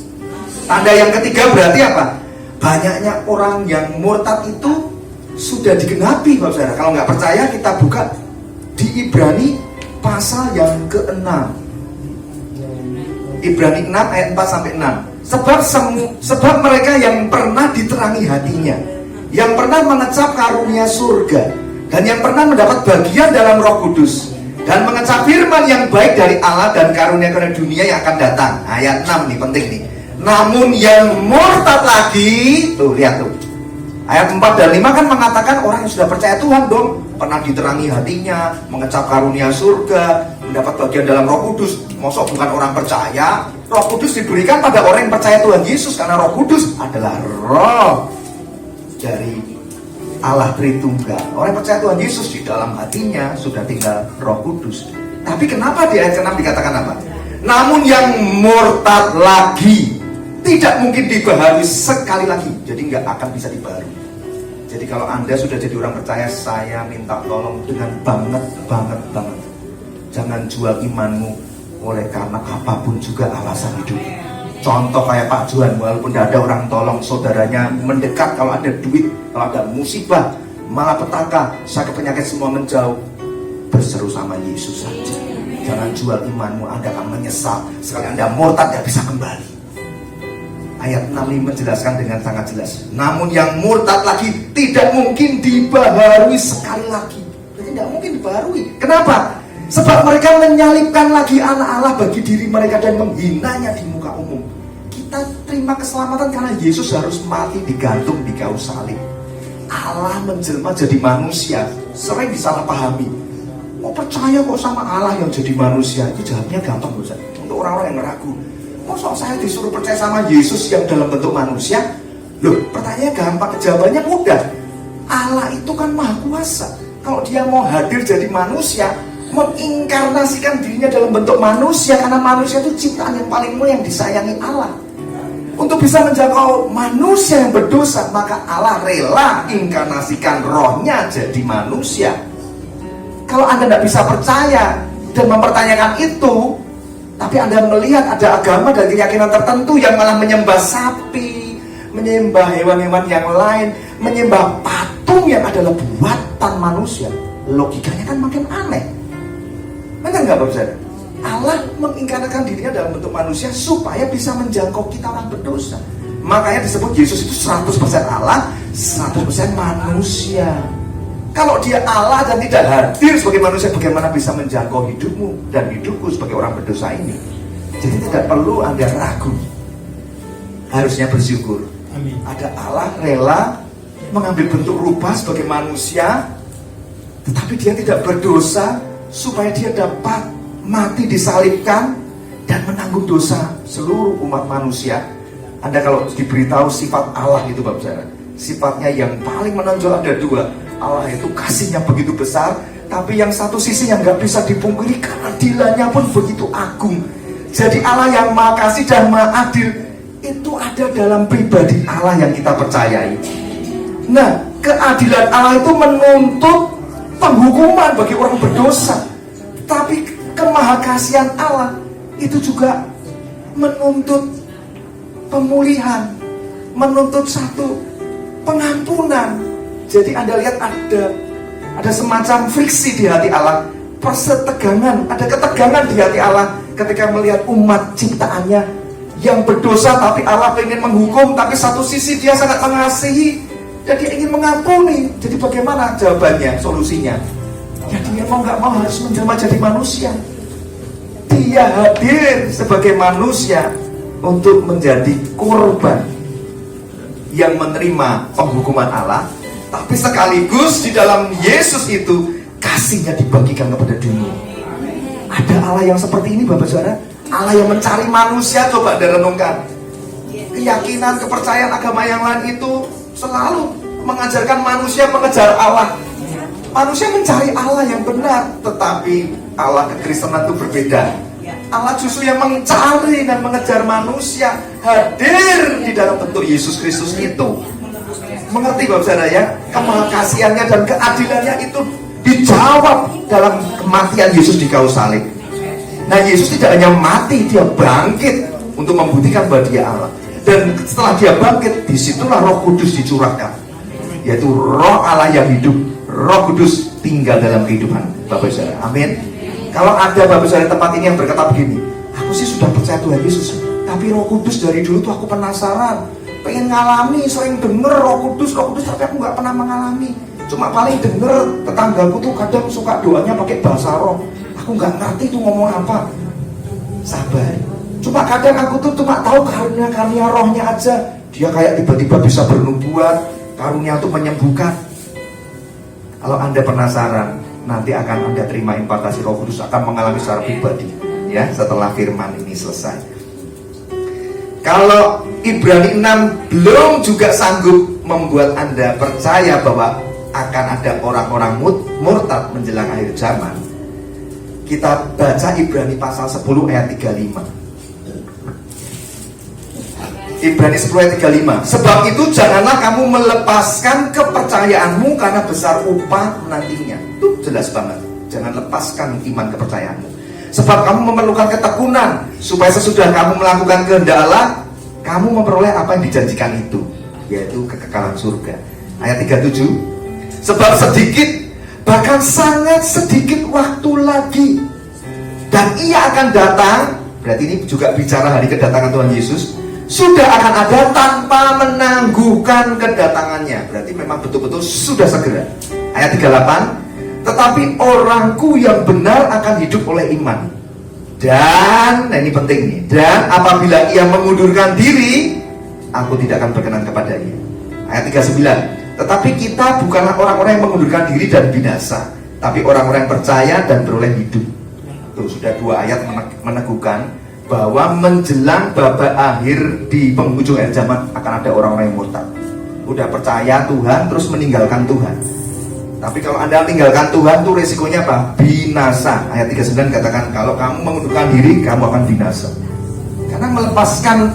Tanda yang ketiga berarti apa? Banyaknya orang yang murtad itu sudah digenapi, Bapak Saudara. Kalau nggak percaya kita buka di Ibrani pasal yang ke-6. Ibrani 6 ayat 4 sampai 6. Sebab mereka yang pernah diterangi hatinya, yang pernah mengecap karunia surga, dan yang pernah mendapat bagian dalam Roh Kudus, dan mengecap firman yang baik dari Allah dan karunia-karunia dunia yang akan datang. Ayat 6 nih, penting nih. Namun yang murtad lagi, tuh lihat tuh, ayat 4 dan 5 kan mengatakan orang yang sudah percaya Tuhan dong, pernah diterangi hatinya, mengecap karunia surga, mendapat bagian dalam Roh Kudus. Mosok bukan orang percaya? Roh Kudus diberikan pada orang yang percaya Tuhan Yesus, karena Roh Kudus adalah roh dari Allah Tritunggal. Orang yang percaya Tuhan Yesus, di dalam hatinya sudah tinggal Roh Kudus. Tapi kenapa di ayat ke-6 dikatakan apa? Namun yang murtad lagi tidak mungkin dibaharui sekali lagi, jadi nggak akan bisa dibaharui. Jadi kalau Anda sudah jadi orang percaya, saya minta tolong dengan banget. Jangan jual imanmu oleh karena apapun juga alasan hidup. Contoh kayak Pak Juan, walaupun tidak ada orang tolong saudaranya mendekat, kalau ada duit, kalau ada musibah, malapetaka, sakit penyakit semua menjauh, berseru sama Yesus saja. Jangan jual imanmu, Anda akan menyesal. Sekali Anda murtad, tidak bisa kembali. Ayat 6 ini menjelaskan dengan sangat jelas. Namun yang murtad lagi tidak mungkin dibaharui sekali lagi. Berarti tidak mungkin dibaharui. Kenapa? Sebab mereka menyalibkan lagi anak Allah bagi diri mereka dan menghinanya di muka umum. Kita terima keselamatan karena Yesus harus mati digantung di kayu salib. Allah menjelma jadi manusia sering disalahpahami. Mau percaya kok sama Allah yang jadi manusia? Itu jawabnya gampang loh, untuk orang-orang yang ragu. Masa saya disuruh percaya sama Yesus yang dalam bentuk manusia? Loh, pertanyaannya gampang, jawabannya mudah. Allah itu kan maha kuasa. Kalau dia mau hadir jadi manusia, menginkarnasikan dirinya dalam bentuk manusia, karena manusia itu ciptaan yang paling mulia yang disayangi Allah. Untuk bisa menjangkau manusia yang berdosa, maka Allah rela inkarnasikan rohnya jadi manusia. Kalau Anda tidak bisa percaya dan mempertanyakan itu, tapi Anda melihat ada agama dan keyakinan tertentu yang malah menyembah sapi, menyembah hewan-hewan yang lain, menyembah patung yang adalah buatan manusia, logikanya kan makin aneh. Benar nggak Bapak Saudara? Allah menginkarnakan dirinya dalam bentuk manusia supaya bisa menjangkau kita orang berdosa. Makanya disebut Yesus itu 100% Allah, 100% manusia. Kalau dia Allah dan tidak hadir sebagai manusia, bagaimana bisa menjangkau hidupmu dan hidupku sebagai orang berdosa ini? Jadi tidak perlu Anda ragu. Harusnya bersyukur. Amin. Ada Allah rela mengambil bentuk rupa sebagai manusia, tetapi dia tidak berdosa supaya dia dapat mati disalibkan dan menanggung dosa seluruh umat manusia. Anda kalau diberitahu sifat Allah itu Bapak Saudara, sifatnya yang paling menonjol ada dua. Allah itu kasihnya begitu besar, tapi yang satu sisi yang nggak bisa dipungkiri, keadilannya pun begitu agung. Jadi Allah yang maha kasih dan maha adil itu ada dalam pribadi Allah yang kita percayai. Nah, keadilan Allah itu menuntut penghukuman bagi orang berdosa, tapi kemahakasihan Allah itu juga menuntut pemulihan, menuntut satu pengampunan. Jadi Anda lihat ada semacam friksi di hati Allah, persetegangan, ada ketegangan di hati Allah ketika melihat umat ciptaannya yang berdosa, tapi Allah ingin menghukum, tapi satu sisi dia sangat mengasihi dan dia ingin mengampuni. Jadi bagaimana jawabannya, solusinya? Ya dia mau nggak mau harus menjelma jadi manusia. Dia hadir sebagai manusia untuk menjadi korban yang menerima penghukuman Allah, tapi sekaligus di dalam Yesus itu kasihnya dibagikan kepada dunia. Ada Allah yang seperti ini Bapak Saudara, Allah yang mencari manusia. Coba Anda renungkan, keyakinan, kepercayaan agama yang lain itu selalu mengajarkan manusia mengejar Allah. Manusia mencari Allah yang benar, tetapi Allah kekristenan itu berbeda. Allah justru yang mencari dan mengejar manusia, hadir di dalam bentuk Yesus Kristus itu. Mengerti Bapak Saudara ya? Kemahakasihannya dan keadilannya itu dijawab dalam kematian Yesus di kayu salib. Nah, Yesus tidak hanya mati, dia bangkit untuk membuktikan bahwa dia Allah. Dan setelah dia bangkit, disitulah Roh Kudus dicurahkan, yaitu Roh Allah yang hidup. Roh Kudus tinggal dalam kehidupan Bapak Saudara. Amin. Kalau ada Bapak Saudara tempat ini yang berkata begini, aku sih sudah percaya Tuhan Yesus, tapi Roh Kudus dari dulu tuh aku penasaran, pengen ngalami, sering denger Roh Kudus, tapi aku nggak pernah mengalami. Cuma paling denger tetanggaku tuh kadang suka doanya pakai bahasa roh, aku nggak ngerti tuh ngomong apa. Sabar. Cuma kadang aku tuh cuma tahu karunia rohnya aja. Dia kayak tiba-tiba bisa bernubuat, karunia tuh menyembuhkan. Kalau Anda penasaran, nanti akan Anda terima impartasi Roh Kudus, akan mengalami secara pribadi ya setelah firman ini selesai. Kalau Ibrani 6 belum juga sanggup membuat Anda percaya bahwa akan ada orang-orang murtad menjelang akhir zaman, kita baca Ibrani pasal 10 ayat 35. Ibrani 10 ayat 35. Sebab itu janganlah kamu melepaskan kepercayaanmu karena besar upah nantinya. Itu jelas banget. Jangan lepaskan iman kepercayaanmu. Sebab kamu memerlukan ketekunan, supaya sesudah kamu melakukan kehendak Allah, kamu memperoleh apa yang dijanjikan itu, yaitu kekekalan surga. Ayat 37. Sebab sedikit, bahkan sangat sedikit waktu lagi, dan ia akan datang. Berarti ini juga bicara hari kedatangan Tuhan Yesus. sudah akan ada tanpa menangguhkan kedatangannya. Berarti memang betul-betul sudah segera. Ayat 38, tetapi orangku yang benar akan hidup oleh iman. Dan, nah ini penting nih, dan apabila ia mengundurkan diri, aku tidak akan berkenan kepadanya. Ayat 39, tetapi kita bukanlah orang-orang yang mengundurkan diri dan binasa, tapi orang-orang yang percaya dan beroleh hidup. Tuh, sudah 2 ayat meneguhkan bahwa menjelang babak akhir di penghujung akhir zaman akan ada orang-orang yang murtad. Udah percaya Tuhan terus meninggalkan Tuhan. Tapi kalau Anda tinggalkan Tuhan tuh resikonya apa? Binasa. Ayat 39 katakan kalau kamu mengundurkan diri kamu akan binasa. Karena melepaskan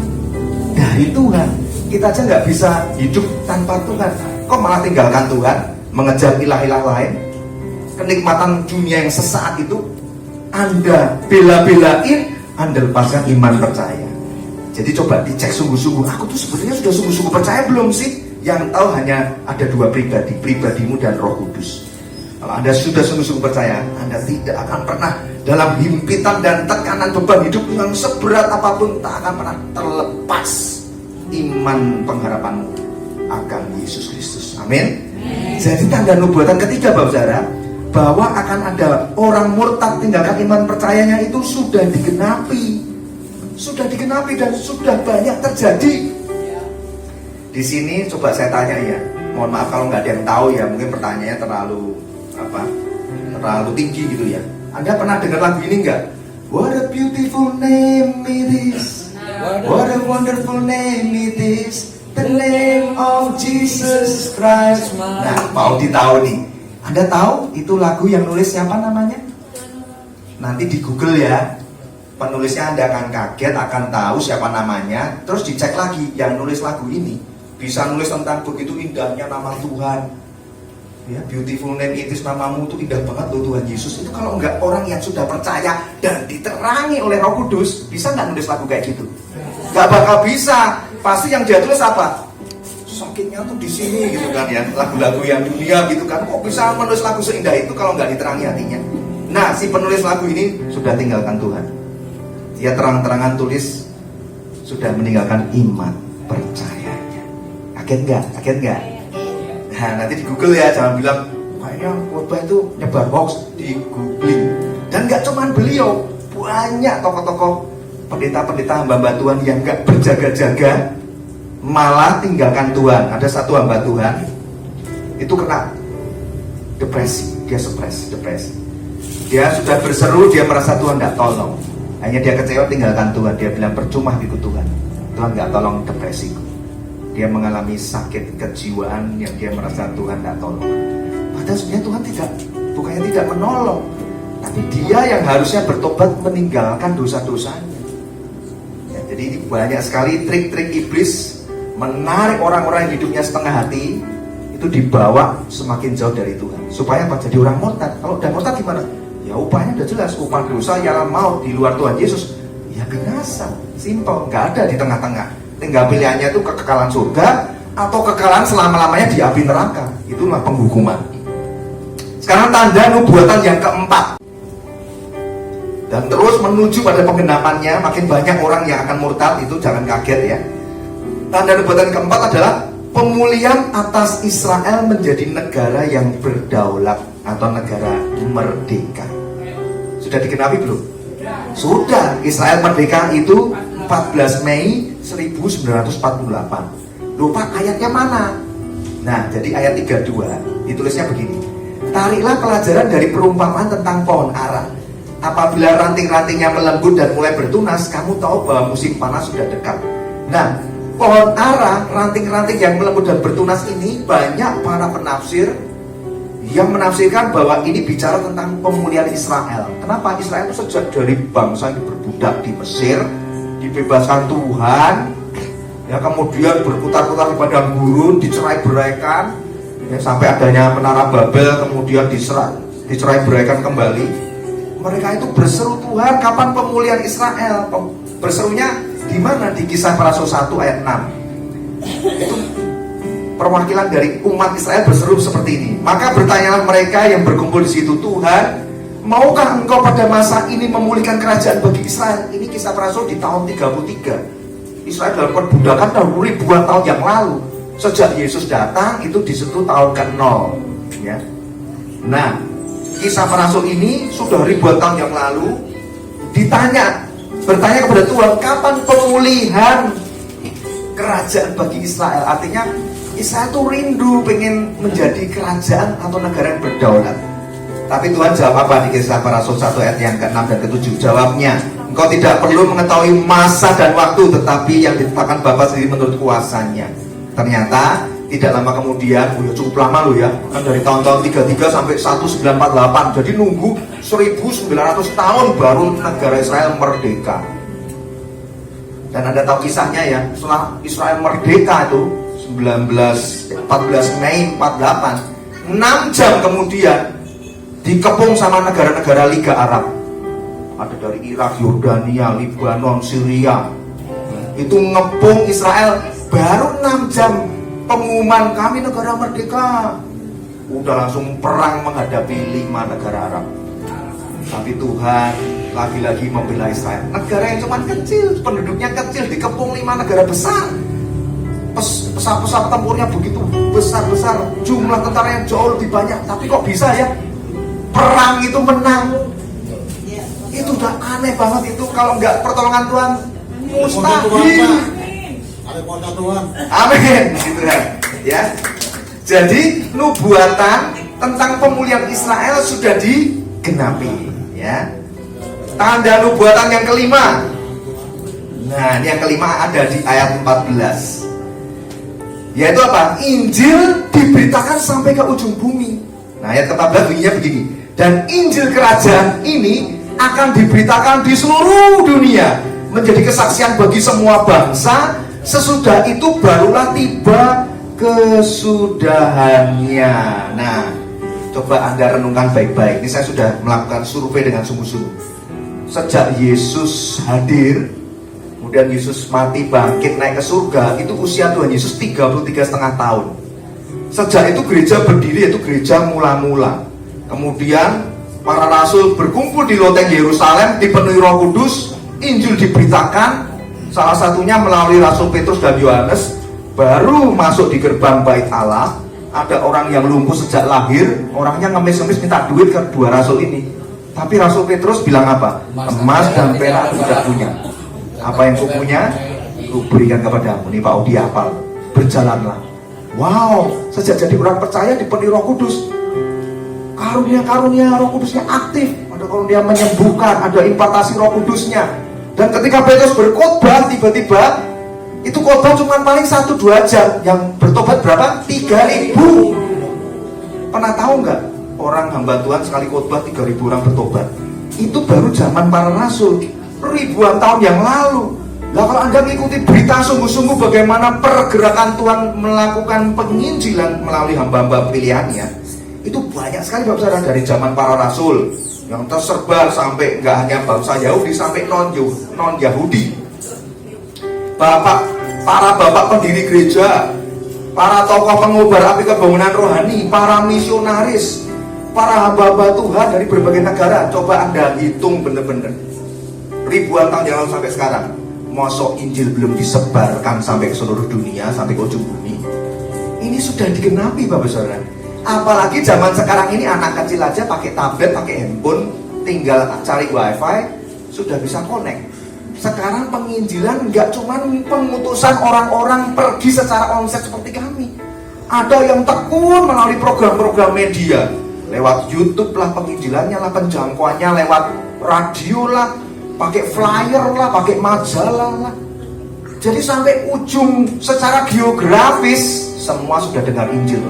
dari Tuhan, kita aja nggak bisa hidup tanpa Tuhan. Kok malah tinggalkan Tuhan, mengejar ilah-ilah lain, kenikmatan dunia yang sesaat itu Anda bela-belain, Anda lepaskan iman percaya. Jadi coba dicek sungguh-sungguh, aku tuh sebenarnya sudah sungguh-sungguh percaya belum sih? Yang tahu hanya ada 2 pribadi, pribadimu dan Roh Kudus. Kalau Anda sudah sungguh-sungguh percaya, Anda tidak akan pernah dalam himpitan dan tekanan beban hidup yang seberat apapun, tak akan pernah terlepas iman pengharapanmu akan Yesus Kristus. Amin. Jadi tanda nubuatan ketiga, Bapak Saudara, bahwa akan ada orang murtad tinggalkan iman percayanya itu sudah digenapi. Sudah digenapi dan sudah banyak terjadi. Di sini coba saya tanya ya, mohon maaf kalau nggak ada yang tahu ya, mungkin pertanyaannya terlalu tinggi gitu ya. Anda pernah dengar lagu ini nggak? What a beautiful name it is, what a wonderful name it is, the name of Jesus Christ. Nah, mau ditahu nih, Anda tahu itu lagu yang nulis siapa namanya? Nanti di Google ya, penulisnya Anda akan kaget, akan tahu siapa namanya. Terus dicek lagi, yang nulis lagu ini bisa nulis tentang begitu indahnya nama Tuhan ya, beautiful name it is, namamu itu indah banget loh Tuhan Yesus. Itu kalau enggak orang yang sudah percaya dan diterangi oleh Roh Kudus, bisa nggak nulis lagu kayak gitu? Nggak bakal bisa. Pasti yang dia tulis apa? Sakitnya tuh di sini gitu kan ya, lagu-lagu yang dunia gitu kan. Kok bisa menulis lagu seindah itu kalau nggak diterangi hatinya? Nah, si penulis lagu ini sudah tinggalkan Tuhan. Dia terang-terangan tulis sudah meninggalkan iman percayanya. Kaget nggak? Nah, nanti di Google ya, jangan bilang kayaknya khotbah itu nyebar hoax, di googling. Dan nggak cuman beliau, banyak tokoh-tokoh pendeta-pendeta hamba Tuhan yang nggak berjaga-jaga, malah tinggalkan Tuhan. Ada satu hamba Tuhan itu kena depresi, dia depresi. Dia sudah berseru, dia merasa Tuhan nggak tolong. Hanya dia kecewa, tinggalkan Tuhan. Dia bilang percuma ikut Tuhan nggak tolong depresiku. Dia mengalami sakit kejiwaan yang dia merasa Tuhan tidak tolong. Padahal sebenarnya Tuhan bukannya tidak menolong, tapi dia yang harusnya bertobat meninggalkan dosa-dosanya. Ya, jadi ini banyak sekali trik-trik iblis menarik orang-orang yang hidupnya setengah hati itu dibawa semakin jauh dari Tuhan. Supaya apa? Jadi orang murtad. Kalau udah murtad gimana? Ya upahnya udah jelas, upah dosa ialah maut, di luar Tuhan Yesus ya binasa. Simple, nggak ada di tengah-tengah. Tinggal pilihannya itu kekekalan surga atau kekekalan selama-lamanya di api neraka. Itulah penghukuman. Sekarang tanda nubuatan yang keempat. Dan terus menuju pada penggenapannya, makin banyak orang yang akan murtad, itu jangan kaget ya. Tanda nubuatan yang keempat adalah pemulihan atas Israel menjadi negara yang berdaulat atau negara merdeka. Sudah digenapi belum? Sudah. Israel merdeka itu 14 Mei 1948. Lupa ayatnya mana? Nah, jadi ayat 32 ditulisnya begini. Tariklah pelajaran dari perumpamaan tentang pohon ara. Apabila ranting-rantingnya melembut dan mulai bertunas, kamu tahu bahwa musim panas sudah dekat. Nah, pohon ara, ranting-ranting yang melembut dan bertunas ini, banyak para penafsir yang menafsirkan bahwa ini bicara tentang pemulihan Israel. Kenapa? Israel itu sejak dari bangsa yang berbudak di Mesir, dibebaskan Tuhan, ya kemudian berputar-putar di padang gurun, dicerai-beraikan, ya, sampai adanya menara Babel, kemudian dicerai-beraikan kembali. Mereka itu berseru, Tuhan kapan pemulihan Israel? Berserunya di mana? Di Kisah Para Rasul 1 ayat 6. Itu perwakilan dari umat Israel berseru seperti ini. Maka bertanyalah mereka yang berkumpul di situ, Tuhan, maukah engkau pada masa ini memulihkan kerajaan bagi Israel? Ini Kisah Para Rasul di tahun 33. Israel dalam perbudakan tahun ribuan tahun yang lalu. Sejak Yesus datang itu disentuh tahun ke-0 ya. Nah, Kisah Para Rasul ini sudah ribuan tahun yang lalu bertanya kepada Tuhan, kapan pemulihan kerajaan bagi Israel? Artinya Israel itu rindu pengen menjadi kerajaan atau negara yang berdaulat. Tapi Tuhan jawab apa di Kisah Para Rasul 1 ayat yang ke-6 dan ke-7? Jawabnya, engkau tidak perlu mengetahui masa dan waktu, tetapi yang ditetapkan Bapa sendiri menurut kuasanya. Ternyata tidak lama kemudian, cukup lama loh ya, kan dari tahun-tahun 33 sampai 1948, jadi nunggu 1900 tahun baru negara Israel merdeka. Dan Anda tahu kisahnya ya, setelah Israel merdeka itu 14 Mei 48, 6 jam kemudian dikepung sama negara-negara Liga Arab. Ada dari Irak, Yordania, Lebanon, Syria. Itu ngepung Israel baru 6 jam pengumuman kami negara merdeka. Udah langsung perang menghadapi 5 negara Arab. Tapi Tuhan lagi-lagi membela Israel, negara yang cuma kecil, penduduknya kecil, dikepung 5 negara besar. Pesawat-pesawat tempurnya begitu besar-besar, jumlah tentara yang jauh lebih banyak, tapi kok bisa ya perang itu menang? Itu udah aneh banget itu. Kalau nggak pertolongan Tuhan mustahil. Ada kuasa Tuhan. Amin. Gitu ya. Jadi nubuatan tentang pemulihan Israel sudah digenapi ya. Tanda nubuatan yang kelima. Nah, ini yang kelima ada di ayat 14. Yaitu apa? Injil diberitakan sampai ke ujung bumi. Nah, ayat 14 bunyinya begini. Dan Injil kerajaan ini akan diberitakan di seluruh dunia, menjadi kesaksian bagi semua bangsa. Sesudah itu barulah tiba kesudahannya. Nah, coba Anda renungkan baik-baik. Ini saya sudah melakukan survei dengan sungguh-sungguh. Sejak Yesus hadir, kemudian Yesus mati, bangkit, naik ke surga, itu usia Tuhan Yesus 33,5 tahun. Sejak itu gereja berdiri, yaitu gereja mula-mula. Kemudian para rasul berkumpul di loteng Yerusalem, dipenuhi Roh Kudus, Injil diberitakan, salah satunya melalui Rasul Petrus dan Yohanes. Baru masuk di gerbang Bait Allah, ada orang yang lumpuh sejak lahir, orangnya ngemis-ngemis minta duit ke 2 rasul ini. Tapi Rasul Petrus bilang apa? Emas dan perak tidak punya. Apa yang ku punya, ku berikan kepadamu. Ini Pak Odi hafal. Berjalanlah. Wow, sejak jadi orang percaya dipenuhi Roh Kudus. Karunia-karunia Roh Kudusnya aktif. Ada karunia menyembuhkan, ada impartasi Roh Kudusnya. Dan ketika Petrus berkhotbah, tiba-tiba itu khotbah cuma paling 1-2 jam. Yang bertobat berapa? 3.000. Pernah tahu nggak? Orang hamba Tuhan sekali khotbah 3.000 orang bertobat. Itu baru zaman para rasul, ribuan tahun yang lalu. Nah, kalau Anda mengikuti berita sungguh-sungguh bagaimana pergerakan Tuhan melakukan penginjilan melalui hamba-hamba pilihannya, itu banyak sekali Bapak Saudara, dari zaman para rasul yang tersebar sampai nggak hanya bangsa Yahudi, sampai non-Yahudi. Para bapak pendiri gereja, para tokoh pengobar api kebangunan rohani, para misionaris, para hamba-hamba Tuhan dari berbagai negara. Coba Anda hitung bener-bener ribuan tahun yang lalu sampai sekarang, mosok Injil belum disebarkan sampai ke seluruh dunia, sampai ke ujung bumi. Ini sudah digenapi Bapak Saudara. Apalagi zaman sekarang ini anak kecil aja pakai tablet, pakai handphone, tinggal cari wifi, sudah bisa connect. Sekarang penginjilan nggak cuma pengutusan orang-orang pergi secara onsite seperti kami. Ada yang tekun melalui program-program media, lewat YouTube lah penginjilannya lah, penjangkauannya lewat radio lah, pakai flyer lah, pakai majalah lah. Jadi sampai ujung secara geografis semua sudah dengar Injil.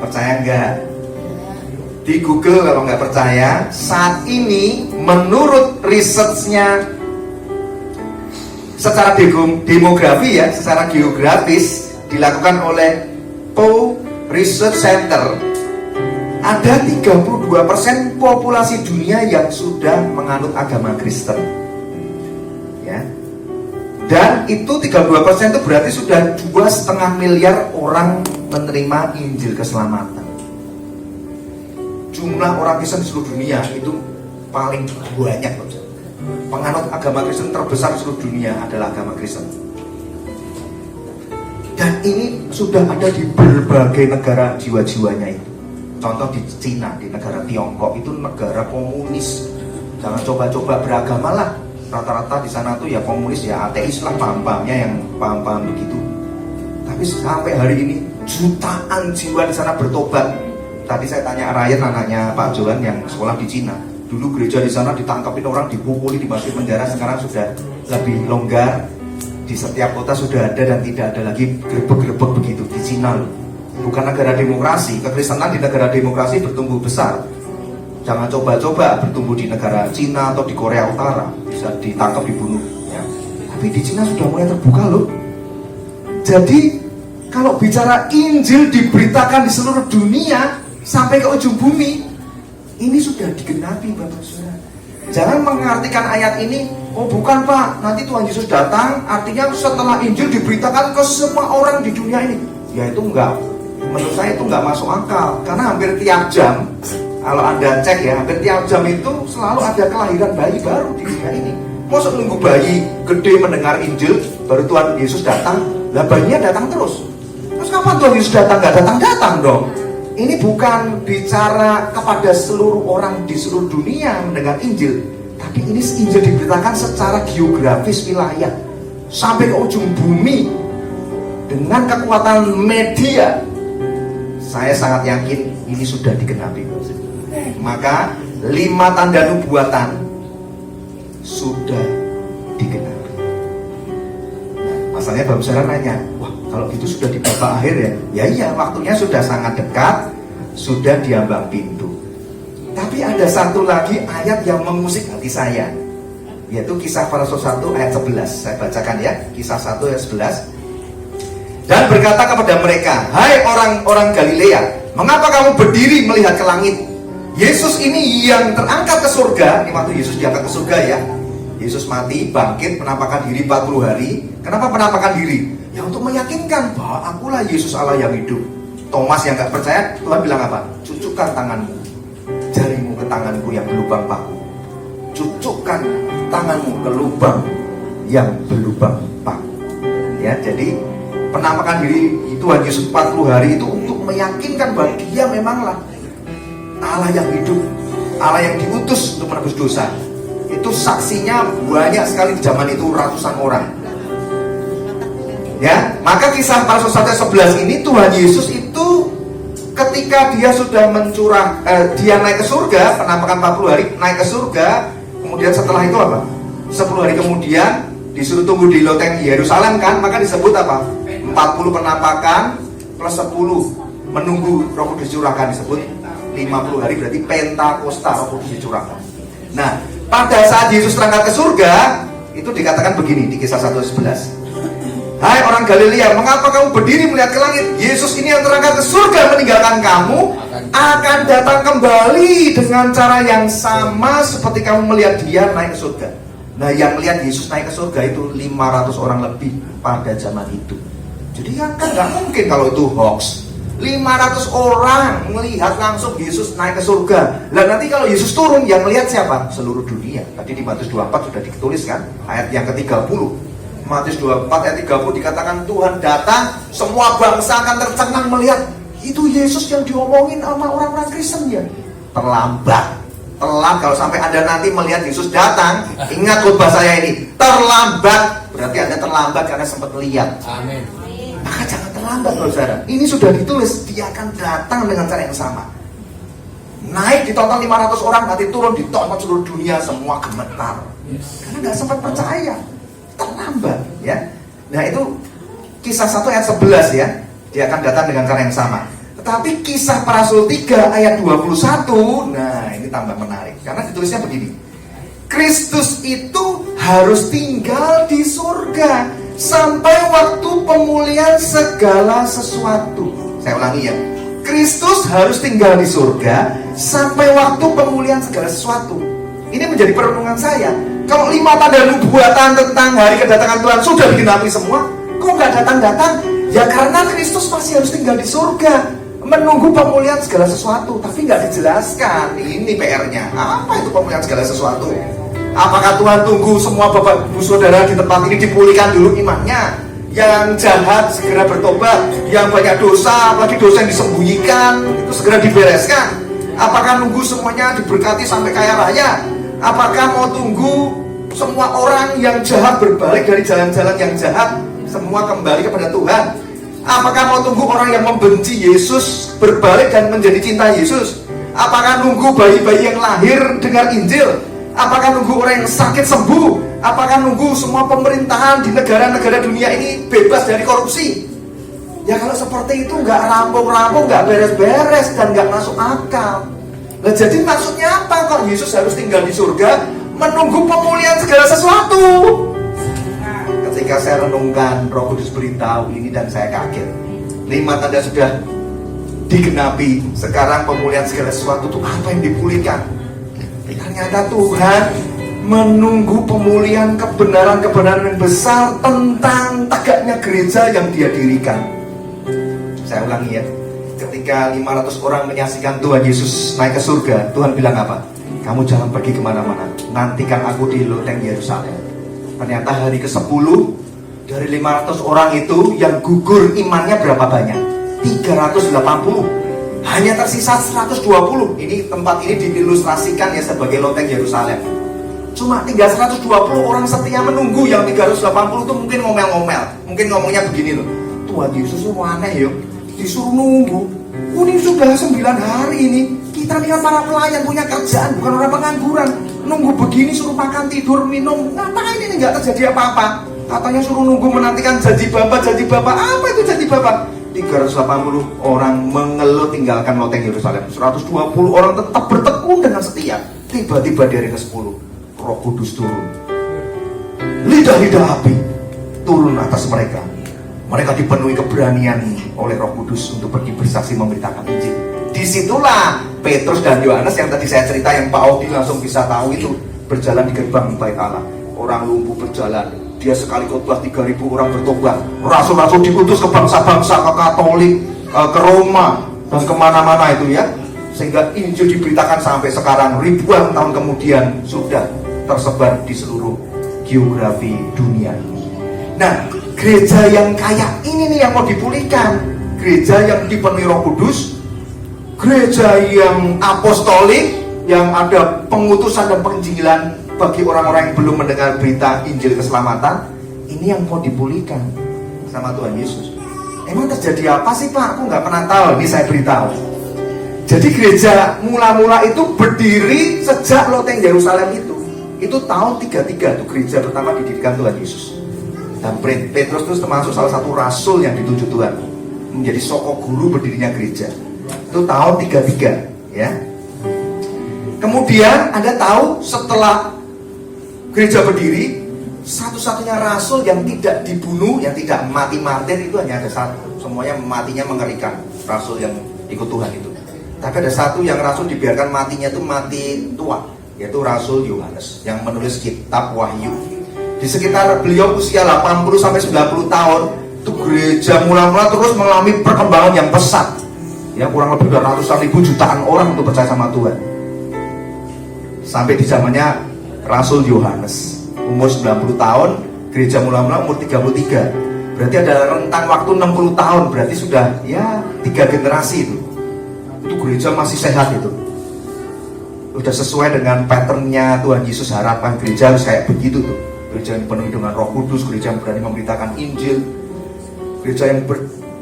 Percaya nggak? Di Google kalau nggak percaya, saat ini menurut researchnya secara demografi ya, secara geografis dilakukan oleh Pew Research Center, ada 32% populasi dunia yang sudah menganut agama Kristen ya. Dan itu 32% itu berarti sudah 2,5 miliar orang menerima Injil keselamatan. Jumlah orang Kristen di seluruh dunia itu paling banyak. Penganut agama Kristen terbesar di seluruh dunia adalah agama Kristen. Dan ini sudah ada di berbagai negara jiwa-jiwanya itu. Contoh di Cina, di negara Tiongkok, itu negara komunis. Jangan coba-coba beragama lah. Rata-rata di sana tuh ya komunis, ya ateis lah, paham-pahamnya yang paham-paham begitu. Tapi sampai hari ini jutaan jiwa di sana bertobat. Tadi saya tanya rakyat, anaknya Pak Johan yang sekolah di Cina. Dulu gereja di sana ditangkapin orang, dipukuli, dimasukin penjara. Sekarang sudah lebih longgar. Di setiap kota sudah ada dan tidak ada lagi gerebek-gerebek begitu di Cina loh. Bukan negara demokrasi. Kekristenan di negara demokrasi bertumbuh besar. Jangan coba-coba bertumbuh di negara Cina atau di Korea Utara, bisa ditangkap, dibunuh ya. Tapi di Cina sudah mulai terbuka loh. Jadi kalau bicara Injil diberitakan di seluruh dunia sampai ke ujung bumi, ini sudah digenapi Bapak Saudara. Jangan mengartikan ayat ini, oh bukan Pak, nanti Tuhan Yesus datang, artinya setelah Injil diberitakan ke semua orang di dunia ini. Ya itu enggak. Menurut saya itu nggak masuk akal, karena hampir tiap jam, kalau Anda cek ya, hampir tiap jam itu selalu ada kelahiran bayi baru di dunia ini. Masa nunggu bayi gede mendengar Injil baru Tuhan Yesus datang? Lah bayinya datang terus. Terus kapan Tuhan Yesus datang? Nggak datang dong. Ini bukan bicara kepada seluruh orang di seluruh dunia mendengar Injil, tapi ini Injil diberitakan secara geografis wilayah sampai ke ujung bumi dengan kekuatan media. Saya sangat yakin ini sudah digenapi. Maka 5 tanda nubuatan sudah digenapi. Nah, masalahnya Bapak Saudara nanya, wah kalau gitu sudah di babak akhir ya? Ya iya, waktunya sudah sangat dekat, sudah diambang pintu. Tapi ada satu lagi ayat yang mengusik hati saya, yaitu Kisah Para Rasul 1 ayat 11. Saya bacakan ya, Kisah 1 ayat 11. Dan berkata kepada mereka, hai orang-orang Galilea, mengapa kamu berdiri melihat ke langit? Yesus ini yang terangkat ke surga. Ini waktu Yesus diangkat ke surga ya. Yesus mati, bangkit, penampakan diri 40 hari. Kenapa penampakan diri? Ya untuk meyakinkan bahwa akulah Yesus Allah yang hidup. Thomas yang gak percaya, Tuhan bilang apa? Cucukkan tanganmu, jarimu ke tanganku yang berlubang paku. Cucukkan tanganmu ke lubang yang berlubang paku. Ya, jadi penampakan diri Tuhan Yesus 40 hari itu untuk meyakinkan bahwa dia memanglah Allah yang hidup, Allah yang diutus untuk menebus dosa. Itu saksinya banyak sekali di zaman itu, ratusan orang. Ya, maka Kisah Para Rasul 1:11 ini Tuhan Yesus itu ketika dia sudah dia naik ke surga, penampakan 40 hari naik ke surga, kemudian setelah itu apa? 10 hari kemudian disuruh tunggu di loteng Yerusalem kan, maka disebut apa? 40 penampakan plus 10 menunggu Roh Kudus dicurahkan, disebut 50 hari, berarti Pentakosta, Roh Kudus dicurahkan. Nah, pada saat Yesus terangkat ke surga, itu dikatakan begini di Kisah 1:11. Hai orang Galilea, mengapa kamu berdiri melihat ke langit? Yesus ini yang terangkat ke surga meninggalkan kamu, akan datang kembali dengan cara yang sama seperti kamu melihat dia naik ke surga. Nah, yang melihat Yesus naik ke surga itu 500 orang lebih pada zaman itu. Jadi kan nggak mungkin kalau itu hoax. 500 orang melihat langsung Yesus naik ke surga. Lah nanti kalau Yesus turun, yang melihat siapa? Seluruh dunia. Tadi di Matius 24 sudah ditulis kan, ayat yang ke-30. Matius 24 ayat 30 dikatakan Tuhan datang, semua bangsa akan tercengang melihat. Itu Yesus yang diomongin sama orang-orang Kristen ya. Terlambat. Telat kalau sampai Anda nanti melihat Yesus datang, ingat khotbah saya ini, terlambat. Berarti Anda terlambat karena sempat melihat. Amin. Maka jangan terlambat saudara. Ini sudah ditulis, dia akan datang dengan cara yang sama. Naik ditonton 500 orang, nanti turun ditonton seluruh dunia, semua gemetar. Karena nggak sempat percaya, terlambat ya. Nah itu Kisah 1 ayat 11 ya. Dia akan datang dengan cara yang sama. Tetapi Kisah Para Rasul 3 ayat 21, nah ini tambah menarik. Karena ditulisnya begini, Kristus itu harus tinggal di surga sampai waktu pemulihan segala sesuatu. Saya ulangi ya, Kristus harus tinggal di surga sampai waktu pemulihan segala sesuatu. Ini menjadi perenungan saya. Kalau 5 tanda nubuatan tentang hari kedatangan Tuhan sudah digenapi semua, kok nggak datang-datang? Ya karena Kristus masih harus tinggal di surga, menunggu pemulihan segala sesuatu. Tapi nggak dijelaskan. Ini PR-nya. Apa itu pemulihan segala sesuatu? Apakah Tuhan tunggu semua bapak ibu saudara di tempat ini dipulihkan dulu imannya? Yang jahat segera bertobat, yang banyak dosa, apalagi dosa yang disembunyikan, itu segera dibereskan. Apakah nunggu semuanya diberkati sampai kaya raya? Apakah mau tunggu semua orang yang jahat berbalik dari jalan-jalan yang jahat, semua kembali kepada Tuhan? Apakah mau tunggu orang yang membenci Yesus berbalik dan menjadi cinta Yesus? Apakah nunggu bayi-bayi yang lahir dengar Injil? Apakah nunggu orang yang sakit sembuh? Apakah nunggu semua pemerintahan di negara-negara dunia ini bebas dari korupsi? Ya kalau seperti itu nggak rampung-rampung, nggak beres-beres, dan nggak masuk akal. Nah jadi maksudnya apa kok Yesus harus tinggal di surga menunggu pemulihan segala sesuatu? Ketika saya renungkan, Roh Kudus beritahu ini dan saya kaget. 5 tanda sudah digenapi, sekarang pemulihan segala sesuatu itu apa yang dipulihkan? Ternyata Tuhan menunggu pemulihan kebenaran-kebenaran yang besar tentang tegaknya gereja yang Dia dirikan. Saya ulangi ya, ketika 500 orang menyaksikan Tuhan Yesus naik ke surga, Tuhan bilang apa? Kamu jangan pergi kemana-mana, nantikan aku di loteng Yerusalem. Ternyata hari ke-10 dari 500 orang itu yang gugur imannya berapa banyak? 380. Hanya tersisa 120. Ini tempat ini diilustrasikan ya sebagai loteng Yerusalem. Cuma tinggal 120 orang setia menunggu. Yang 380 itu mungkin ngomel-ngomel, mungkin ngomongnya begini loh, Tuhan Yesus itu aneh ya, disuruh nunggu. Ini sudah 9 hari ini. Kita ini kan para pelayan, punya kerjaan, bukan orang pengangguran. Nunggu begini suruh makan, tidur, minum. Ngapain ini nggak terjadi apa-apa? Katanya suruh nunggu menantikan janji Bapa. Apa itu janji Bapa? 380 orang mengeluh tinggalkan loteng Yerusalem. 120 orang tetap bertekun dengan setia. Tiba-tiba dari ke-10 Roh Kudus turun, lidah-lidah api turun atas mereka. Mereka dipenuhi keberanian oleh Roh Kudus untuk pergi bersaksi memberitakan Injil. Disitulah Petrus dan Yohanes yang tadi saya cerita, yang Pak Audi langsung bisa tahu itu, berjalan di gerbang bait Allah. Orang lumpuh berjalan, dia sekali khotbah 3.000 orang bertobat. Rasul-rasul diutus ke bangsa-bangsa, ke Katolik, ke Roma, dan kemana-mana itu ya. Sehingga Injil diberitakan sampai sekarang, ribuan tahun kemudian sudah tersebar di seluruh geografi dunia. Nah, gereja yang kayak ini nih yang mau dipulihkan. Gereja yang dipenuhi Roh Kudus, gereja yang apostolik, yang ada pengutusan dan penginjilan bagi orang-orang yang belum mendengar berita Injil keselamatan. Ini yang mau dipulihkan sama Tuhan Yesus. Emang terjadi apa sih Pak? Aku nggak pernah tahu. Ini saya beritahu. Jadi gereja mula-mula itu berdiri sejak loteng Yerusalem itu. Itu tahun 33 itu gereja pertama didirikan Tuhan Yesus. Dan Petrus itu termasuk salah satu rasul yang dituju Tuhan menjadi sokok guru berdirinya gereja. Itu tahun 33 ya. Kemudian Anda tahu setelah gereja berdiri, satu-satunya rasul yang tidak dibunuh, yang tidak mati martir itu hanya ada satu. Semuanya matinya mengerikan, rasul yang ikut Tuhan itu. Tapi ada satu yang rasul dibiarkan matinya itu mati tua, yaitu Rasul Yohanes yang menulis kitab Wahyu. Di sekitar beliau usia 80-90 tahun, itu gereja mula-mula terus mengalami perkembangan yang pesat. Ya, kurang lebih 200.000 jutaan orang untuk percaya sama Tuhan. Sampai di zamannya Rasul Yohanes, umur 90 tahun, gereja mula-mula umur 33. Berarti ada rentang waktu 60 tahun, berarti sudah ya 3 generasi itu. Itu gereja masih sehat itu. Udah sesuai dengan patternnya Tuhan Yesus harapkan gereja harus kayak begitu tuh. Gereja yang penuh dengan Roh Kudus, gereja yang berani memberitakan Injil, gereja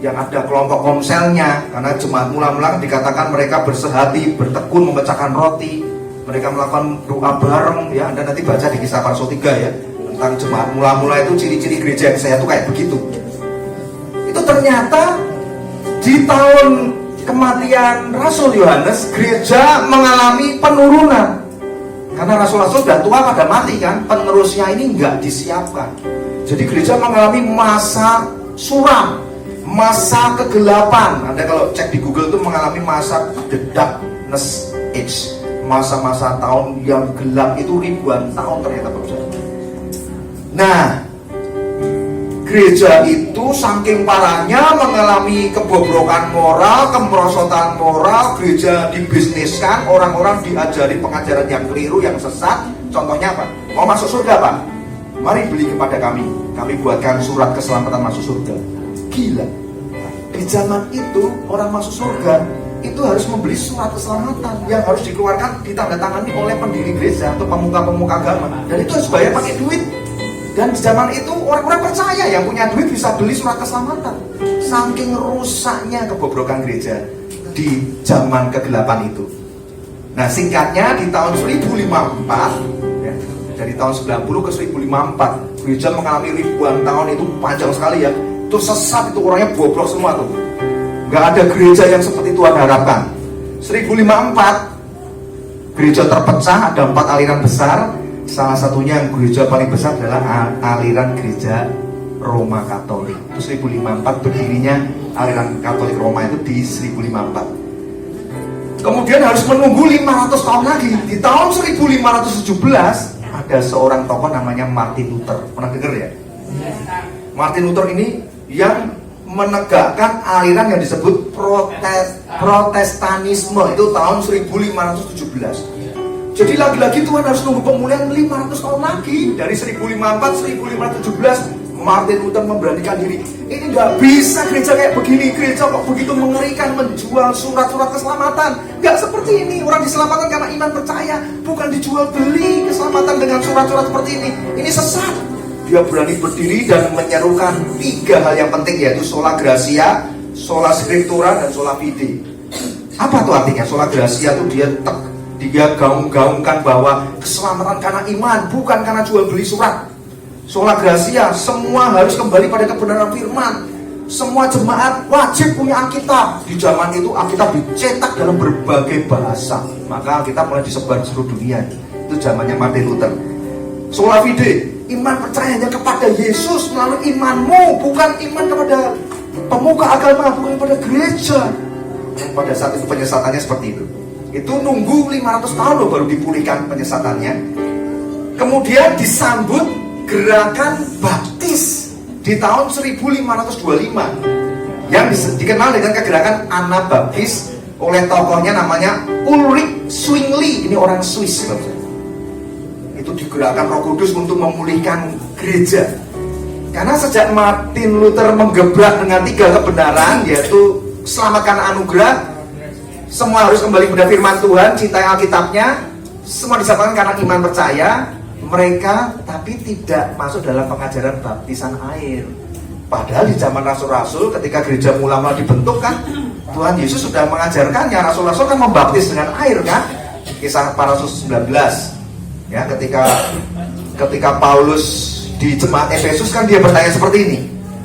yang ada kelompok komselnya. Karena jemaat mula-mula dikatakan mereka bersehati, bertekun memecahkan roti, mereka melakukan doa bareng ya. Anda nanti baca di Kisah Para Rasul 3 ya, tentang jemaat mula-mula itu ciri-ciri gereja yang sehat itu kayak begitu. Itu ternyata di tahun kematian Rasul Yohanes, gereja mengalami penurunan. Karena rasul-rasul dan tua pada mati kan, penerusnya ini nggak disiapkan. Jadi gereja mengalami masa suram, masa kegelapan. Anda kalau cek di Google itu mengalami masa the darkness age, masa-masa tahun yang gelap itu ribuan tahun ternyata berjalan. Nah, gereja itu saking parahnya mengalami kebobrokan moral, kemerosotan moral, gereja dibisniskan, orang-orang diajari pengajaran yang keliru, yang sesat, Contohnya apa? Mau masuk surga Pak? Mari beli kepada kami buatkan surat keselamatan masuk surga. Gila. Di zaman itu orang masuk surga itu harus membeli surat keselamatan yang harus dikeluarkan, ditandatangani oleh pendiri gereja atau pemuka-pemuka agama, dan itu harus bayar pakai duit. Dan di zaman itu orang-orang percaya yang punya duit bisa beli surat keselamatan. Saking rusaknya kebobrokan gereja di zaman kegelapan itu. Nah singkatnya di tahun 1054 ya, dari tahun 90 ke 1054 gereja mengalami ribuan tahun, itu panjang sekali ya. Itu sesat, itu orangnya bobrok semua tuh. Gak ada gereja yang seperti Tuhan harapkan. 1054 gereja terpecah, ada 4 aliran besar. Salah satunya yang gereja paling besar adalah aliran gereja Roma Katolik. Itu 1054 berdirinya aliran Katolik Roma itu di 1054. Kemudian harus menunggu 500 tahun lagi. Di tahun 1517 ada seorang tokoh namanya Martin Luther. Pernah dengar ya? Martin Luther ini yang menegakkan aliran yang disebut Protestanisme itu tahun 1517. Jadi lagi-lagi Tuhan harus nunggu pemulihan 500 tahun lagi. Dari 1054, 1517 Martin Luther memberanikan diri. Ini nggak bisa gereja kayak begini. Gereja kok begitu mengerikan menjual surat-surat keselamatan. Nggak seperti ini. Orang diselamatkan karena iman percaya, bukan dijual beli keselamatan dengan surat-surat seperti ini. Ini sesat. Dia berani berdiri dan menyerukan 3 hal yang penting, yaitu sola gratia, sola scriptura, dan sola fide. Apa tuh artinya? Sola gratia itu dia gaung-gaungkan bahwa keselamatan karena iman, bukan karena jual beli surat. Sola gratia, semua harus kembali pada kebenaran firman. Semua jemaat wajib punya Alkitab. Di zaman itu Alkitab dicetak dalam berbagai bahasa. Maka Alkitab mulai disebar di seluruh dunia. Itu zamannya Martin Luther. Sola fide, iman percayanya kepada Yesus melalui imanmu, bukan iman kepada pemuka agama, bukan kepada gereja. Pada saat itu penyesatannya seperti itu. Itu nunggu 500 tahun loh baru dipulihkan penyesatannya. Kemudian disambut gerakan baptis di tahun 1525 yang dikenal dengan kegerakan Anabaptis oleh tokohnya namanya Ulrich Zwingli. Ini orang Swiss. Itu digerakkan Roh Kudus untuk memulihkan gereja. Karena sejak Martin Luther menggebrak dengan 3 kebenaran, yaitu selamatkan anugerah, semua harus kembali pada firman Tuhan, cintai Alkitabnya, semua disatukan karena iman percaya, mereka tapi tidak masuk dalam pengajaran baptisan air. Padahal di zaman rasul-rasul ketika gereja mula-mula dibentuk kan, Tuhan Yesus sudah mengajarkannya. Rasul-rasul kan membaptis dengan air kan. Kisah para Rasul 19. Ya, ketika Paulus di jemaat Efesus kan dia bertanya seperti ini.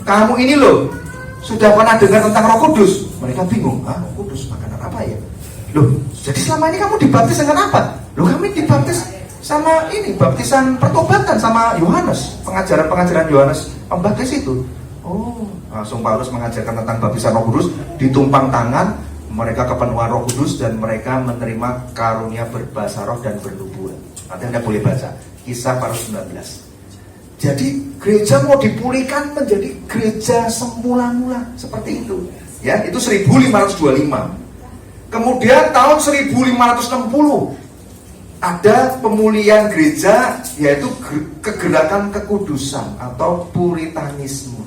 Kamu ini loh sudah pernah dengar tentang Roh Kudus? Mereka bingung. Roh Kudus makanan apa ya? Loh, jadi selama ini kamu dibaptis dengan apa? Loh, kami dibaptis sama ini, baptisan pertobatan sama Yohanes, pengajaran Yohanes Pembaptis itu. Oh, langsung Paulus mengajarkan tentang baptisan Roh Kudus, ditumpang tangan, mereka kepenuhan Roh Kudus dan mereka menerima karunia berbahasa roh dan bernubuat. Nanti Anda boleh baca Kisah para 19. Jadi gereja mau dipulihkan menjadi gereja semula-mula seperti itu. Ya, itu 1525. Kemudian tahun 1560 ada pemulihan gereja, yaitu kegerakan kekudusan atau puritanisme.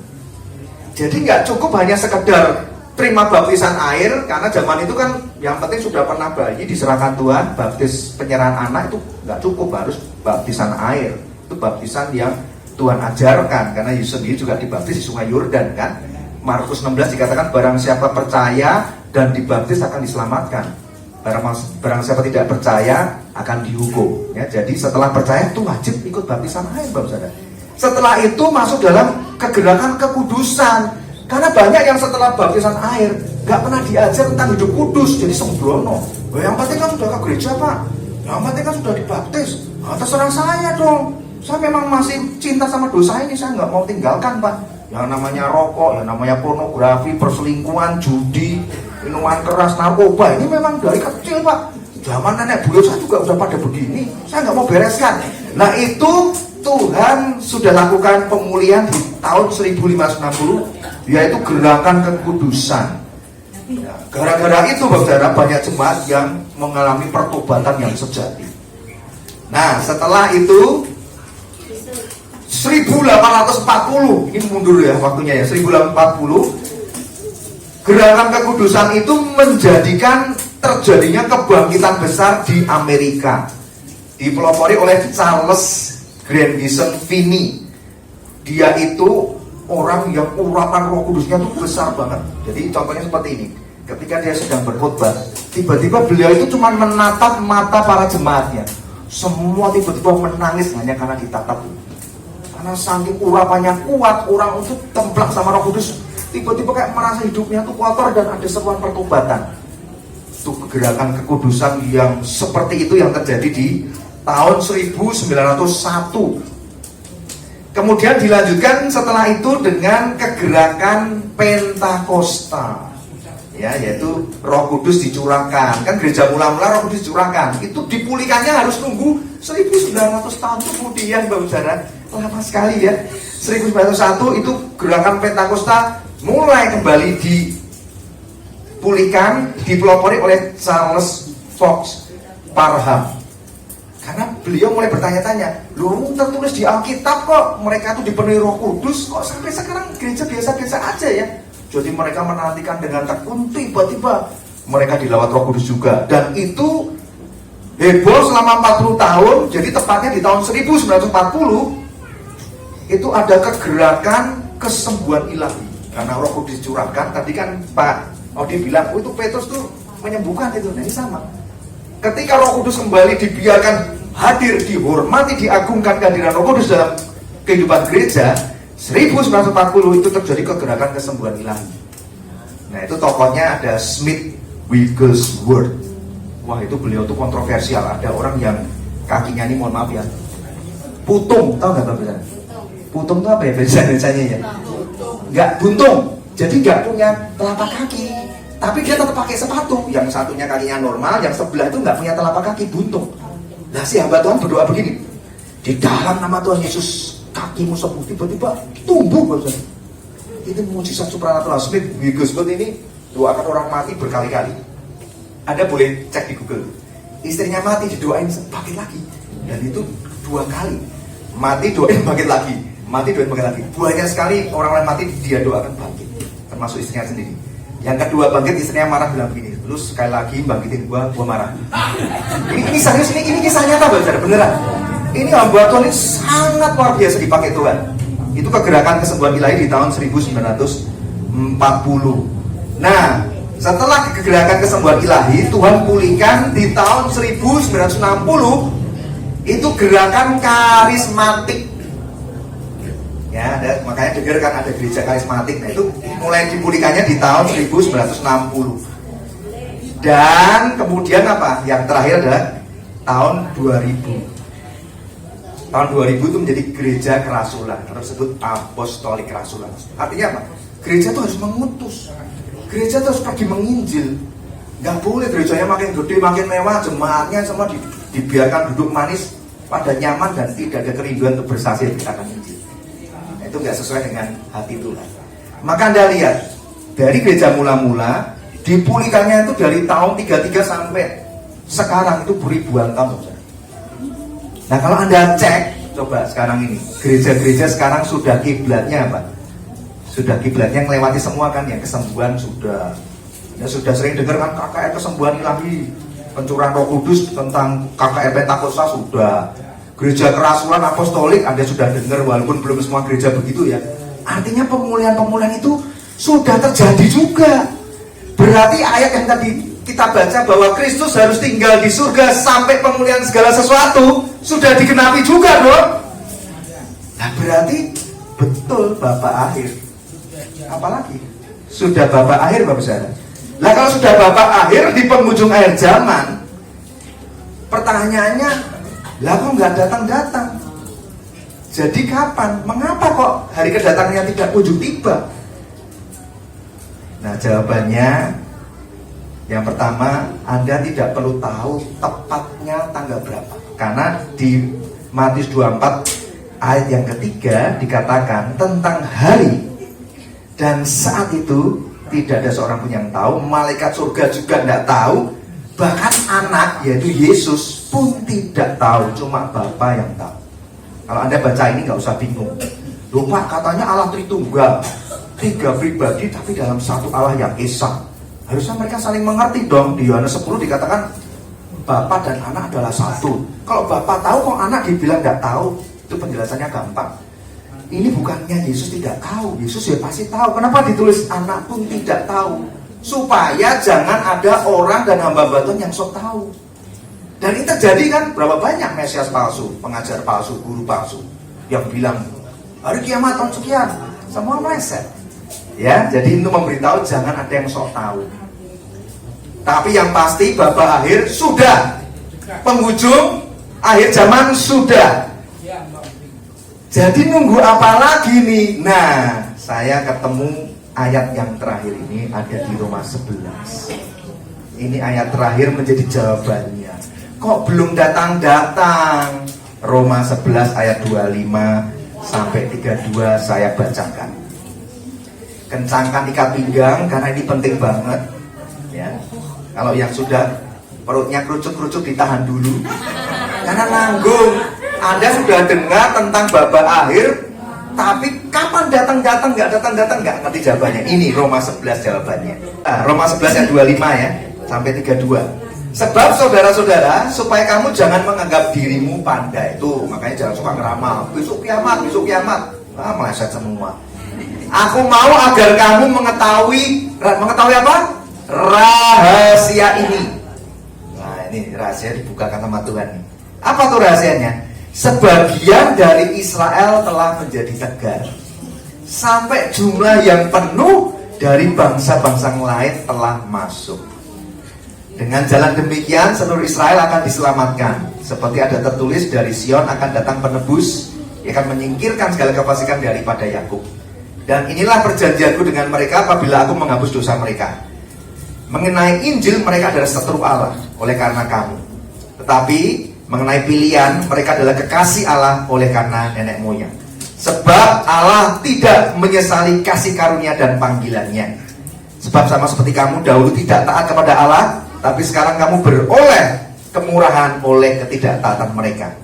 Jadi nggak cukup hanya sekedar terima baptisan air, karena zaman itu kan yang penting sudah pernah bayi diserahkan Tuhan, baptis penyerahan anak itu nggak cukup, harus baptisan air. Itu baptisan yang Tuhan ajarkan, karena Yesus sendiri juga dibaptis di Sungai Yordan kan. Markus 16 dikatakan barang siapa percaya dan dibaptis akan diselamatkan. Barang siapa tidak percaya akan dihukum. Ya, jadi setelah percaya itu wajib ikut baptisan air, Bapak Saudara. Setelah itu masuk dalam kegerakan kekudusan. Karena banyak yang setelah baptisan air gak pernah diajar tentang hidup kudus, jadi sembrono. Yang penting kan sudah ke gereja Pak, yang penting kan sudah dibaptis. Terserah saya dong, saya memang masih cinta sama dosa ini, saya gak mau tinggalkan Pak. Yang namanya rokok, yang namanya pornografi, perselingkuhan, judi, minuman keras, narkoba, ini memang dari kecil Pak. Zaman nenek buyut saya juga udah pada begini, saya gak mau bereskan. Nah itu Tuhan sudah lakukan pemulihan di tahun 1560, yaitu gerakan kekudusan. Ya, gara-gara itu Bapak Saudara, banyak jemaat yang mengalami pertobatan yang sejati. Nah, setelah itu 1840, ini mundur ya waktunya ya, 1840, gerakan kekudusan itu menjadikan terjadinya kebangkitan besar di Amerika, dipelopori oleh Charles Grandison Finney. Dia itu orang yang urapan Roh Kudusnya itu besar banget. Jadi contohnya seperti ini, ketika dia sedang berkhotbah, tiba-tiba beliau itu cuma menatap mata para jemaatnya. Semua tiba-tiba menangis hanya karena ditatap. Karena saking urapannya kuat, orang itu templak sama Roh Kudus, tiba-tiba kayak merasa hidupnya tuh kotor dan ada seruan pertobatan. Itu gerakan kekudusan yang seperti itu yang terjadi di tahun 1901. Kemudian dilanjutkan setelah itu dengan kegerakan Pentakosta, ya, yaitu Roh Kudus dicurahkan. Kan gereja mula-mula Roh Kudus dicurahkan, itu dipulihkannya harus nunggu 1900 tahun kemudian, Bapak Saudara. Lama sekali ya. 1901 itu gerakan Pentakosta mulai kembali dipulihkan, dipelopori oleh Charles Fox Parham. Karena beliau mulai bertanya-tanya, loh, tertulis di Alkitab kok mereka itu dipenuhi Roh Kudus, kok sampai sekarang gereja biasa-biasa aja ya. Jadi mereka menantikan dengan tekun, tiba-tiba mereka dilawat Roh Kudus juga. Dan itu heboh selama 40 tahun. Jadi tepatnya di tahun 1940 itu ada kegerakan kesembuhan ilahi. Karena Roh Kudus dicurahkan, tadi kan Pak Odi bilang, oh itu Petrus tuh menyembuhkan itu. Nah ini sama. Ketika Roh Kudus kembali dibiarkan hadir, dihormati, diagungkan kehadiran Roh Kudus dalam kehidupan gereja, 1940 itu terjadi kegerakan kesembuhan ilahi. Nah itu tokohnya ada Smith Wigglesworth. Wah itu beliau tuh kontroversial. Ada orang yang kakinya ini, mohon maaf ya, putung, tahu nggak Bapak? Putung itu apa ya bahasanya ya? Nggak buntung. Jadi nggak punya telapak kaki, tapi dia tetap pakai sepatu. Yang satunya kakinya normal, yang sebelah itu nggak punya telapak kaki, buntung. Nah si hamba Tuhan berdoa begini, di dalam nama Tuhan Yesus kakimu sembuh. Tiba-tiba tumbuh, Bapak. Itu mujizat supranatural. Smith Wigglesworth ini doakan orang mati berkali-kali. Anda boleh cek di Google. Istrinya mati didoain bangkit lagi, dan itu 2 kali. Mati doain bangkit lagi, mati doain bangkit lagi. Banyak sekali orang lain mati dia doakan bangkit, termasuk istrinya sendiri. Yang kedua bangkit, istrinya marah bilang begini, terus sekali lagi bangkitin gua marah. Ini serius, ini kisah nyata Bapak, beneran. Ini hamba Tuhan ini sangat luar biasa dipakai Tuhan. Itu kegerakan kesembuhan ilahi di tahun 1940. Nah, setelah kegerakan kesembuhan ilahi, Tuhan pulihkan di tahun 1960. Itu gerakan karismatik. Ya, makanya dengar kan ada gereja karismatik. Nah, itu mulai dipulihkannya di tahun 1960. Dan kemudian apa? Yang terakhir adalah tahun 2000. Tahun 2000 itu menjadi gereja kerasulan, atau disebut apostolik kerasulan. Artinya apa? Gereja itu harus mengutus. Gereja itu harus pergi menginjil. Nggak boleh gerejanya makin gede, makin mewah, jemaatnya semua dibiarkan duduk manis pada nyaman dan tidak ada kerinduan untuk bersaksi beritakan injil. Nah, itu nggak sesuai dengan hati Tuhan. Maka Anda lihat, dari gereja mula-mula dipulihkannya itu dari tahun 33 sampai sekarang itu beribuan tahun. Nah kalau Anda cek, coba sekarang ini, gereja-gereja sekarang sudah kiblatnya apa? Sudah kiblatnya melewati semua kan, yang kesembuhan sudah. Ya sudah sering dengar kan KKR kesembuhan ilahi, pencurahan Roh Kudus, tentang KKR Pentakosta sudah. Gereja kerasulan apostolik Anda sudah dengar, walaupun belum semua gereja begitu ya. Artinya pemulihan-pemulihan itu sudah terjadi juga. Berarti ayat yang tadi kita baca bahwa Kristus harus tinggal di surga sampai pemulihan segala sesuatu sudah digenapi juga dong. Nah berarti betul Bapak akhir. Apalagi sudah Bapak akhir Bapak saudara. Nah kalau sudah Bapak akhir di penghujung akhir zaman, pertanyaannya, lah kok nggak datang-datang? Jadi kapan? Mengapa kok hari kedatangannya tidak kunjung tiba? Nah jawabannya, yang pertama, Anda tidak perlu tahu tepatnya tanggal berapa. Karena di Matius 24 ayat yang ketiga dikatakan tentang hari dan saat itu tidak ada seorang pun yang tahu. Malaikat surga juga tidak tahu. Bahkan anak, yaitu Yesus, pun tidak tahu, cuma Bapa yang tahu. Kalau Anda baca ini nggak usah bingung. Loh Pak, katanya Allah Tritunggal, 3 pribadi tapi dalam satu Allah yang esa. Harusnya mereka saling mengerti dong. Di Yohanes 10 dikatakan Bapa dan Anak adalah satu. Kalau Bapa tahu kok Anak dibilang nggak tahu, itu penjelasannya gampang. Ini bukannya Yesus tidak tahu, Yesus ya pasti tahu. Kenapa ditulis Anak pun tidak tahu? Supaya jangan ada orang dan hamba Tuhan yang sok tahu. Dan ini terjadi kan, berapa banyak Mesias palsu, pengajar palsu, guru palsu yang bilang hari kiamat tahun sekian, semua meleset. Ya, jadi itu memberitahu jangan ada yang sok tahu. Tapi yang pasti babak akhir sudah, penghujung akhir zaman sudah. Jadi nunggu apa lagi nih? Nah, saya ketemu ayat yang terakhir ini ada di Roma 11. Ini ayat terakhir menjadi jawabannya. Kok belum datang-datang? Roma 11 ayat 25 sampai 32 saya bacakan. Kencangkan ikat pinggang karena ini penting banget. Ya. Kalau yang sudah perutnya kerucut-kerucut ditahan dulu. Karena nanggung. Anda sudah dengar tentang babak akhir, tapi kapan datang-datang, nggak datang-datang, nggak ngerti jawabannya. Ini Roma 11 jawabannya. Roma 11 ayat 25 ya, sampai 32. Sebab saudara-saudara, supaya kamu jangan menganggap dirimu pandai. Tuh, makanya jangan suka ngeramal. Besok kiamat. Meleset semua. Aku mau agar kamu mengetahui apa? Rahasia ini. Nah, ini rahasia dibukakan sama Tuhan nih. Apa tuh rahasianya? Sebagian dari Israel telah menjadi tegar, sampai jumlah yang penuh dari bangsa-bangsa lain telah masuk. Dengan jalan demikian seluruh Israel akan diselamatkan. Seperti ada tertulis, dari Sion akan datang penebus, yang akan menyingkirkan segala kefasikan daripada Yakub. Dan inilah perjanjianku dengan mereka apabila aku menghapus dosa mereka. Mengenai Injil, mereka adalah seteru Allah oleh karena kamu. Tetapi mengenai pilihan, mereka adalah kekasih Allah oleh karena nenek moyang. Sebab Allah tidak menyesali kasih karunia dan panggilannya. Sebab sama seperti kamu dahulu tidak taat kepada Allah, tapi sekarang kamu beroleh kemurahan oleh ketidaktaatan mereka.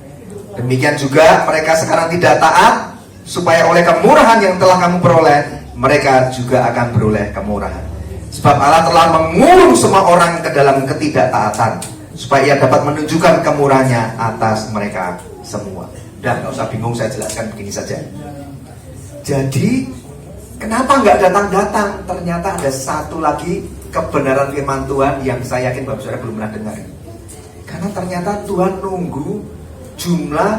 Demikian juga mereka sekarang tidak taat, supaya oleh kemurahan yang telah kamu peroleh, mereka juga akan beroleh kemurahan. Sebab Allah telah mengurung semua orang ke dalam ketidaktaatan, supaya ia dapat menunjukkan kemurahannya atas mereka semua. Dan gak usah bingung, saya jelaskan begini saja. Jadi kenapa nggak datang-datang? Ternyata ada satu lagi kebenaran firman Tuhan yang saya yakin Bapak Saudara belum pernah dengar. Karena ternyata Tuhan nunggu jumlah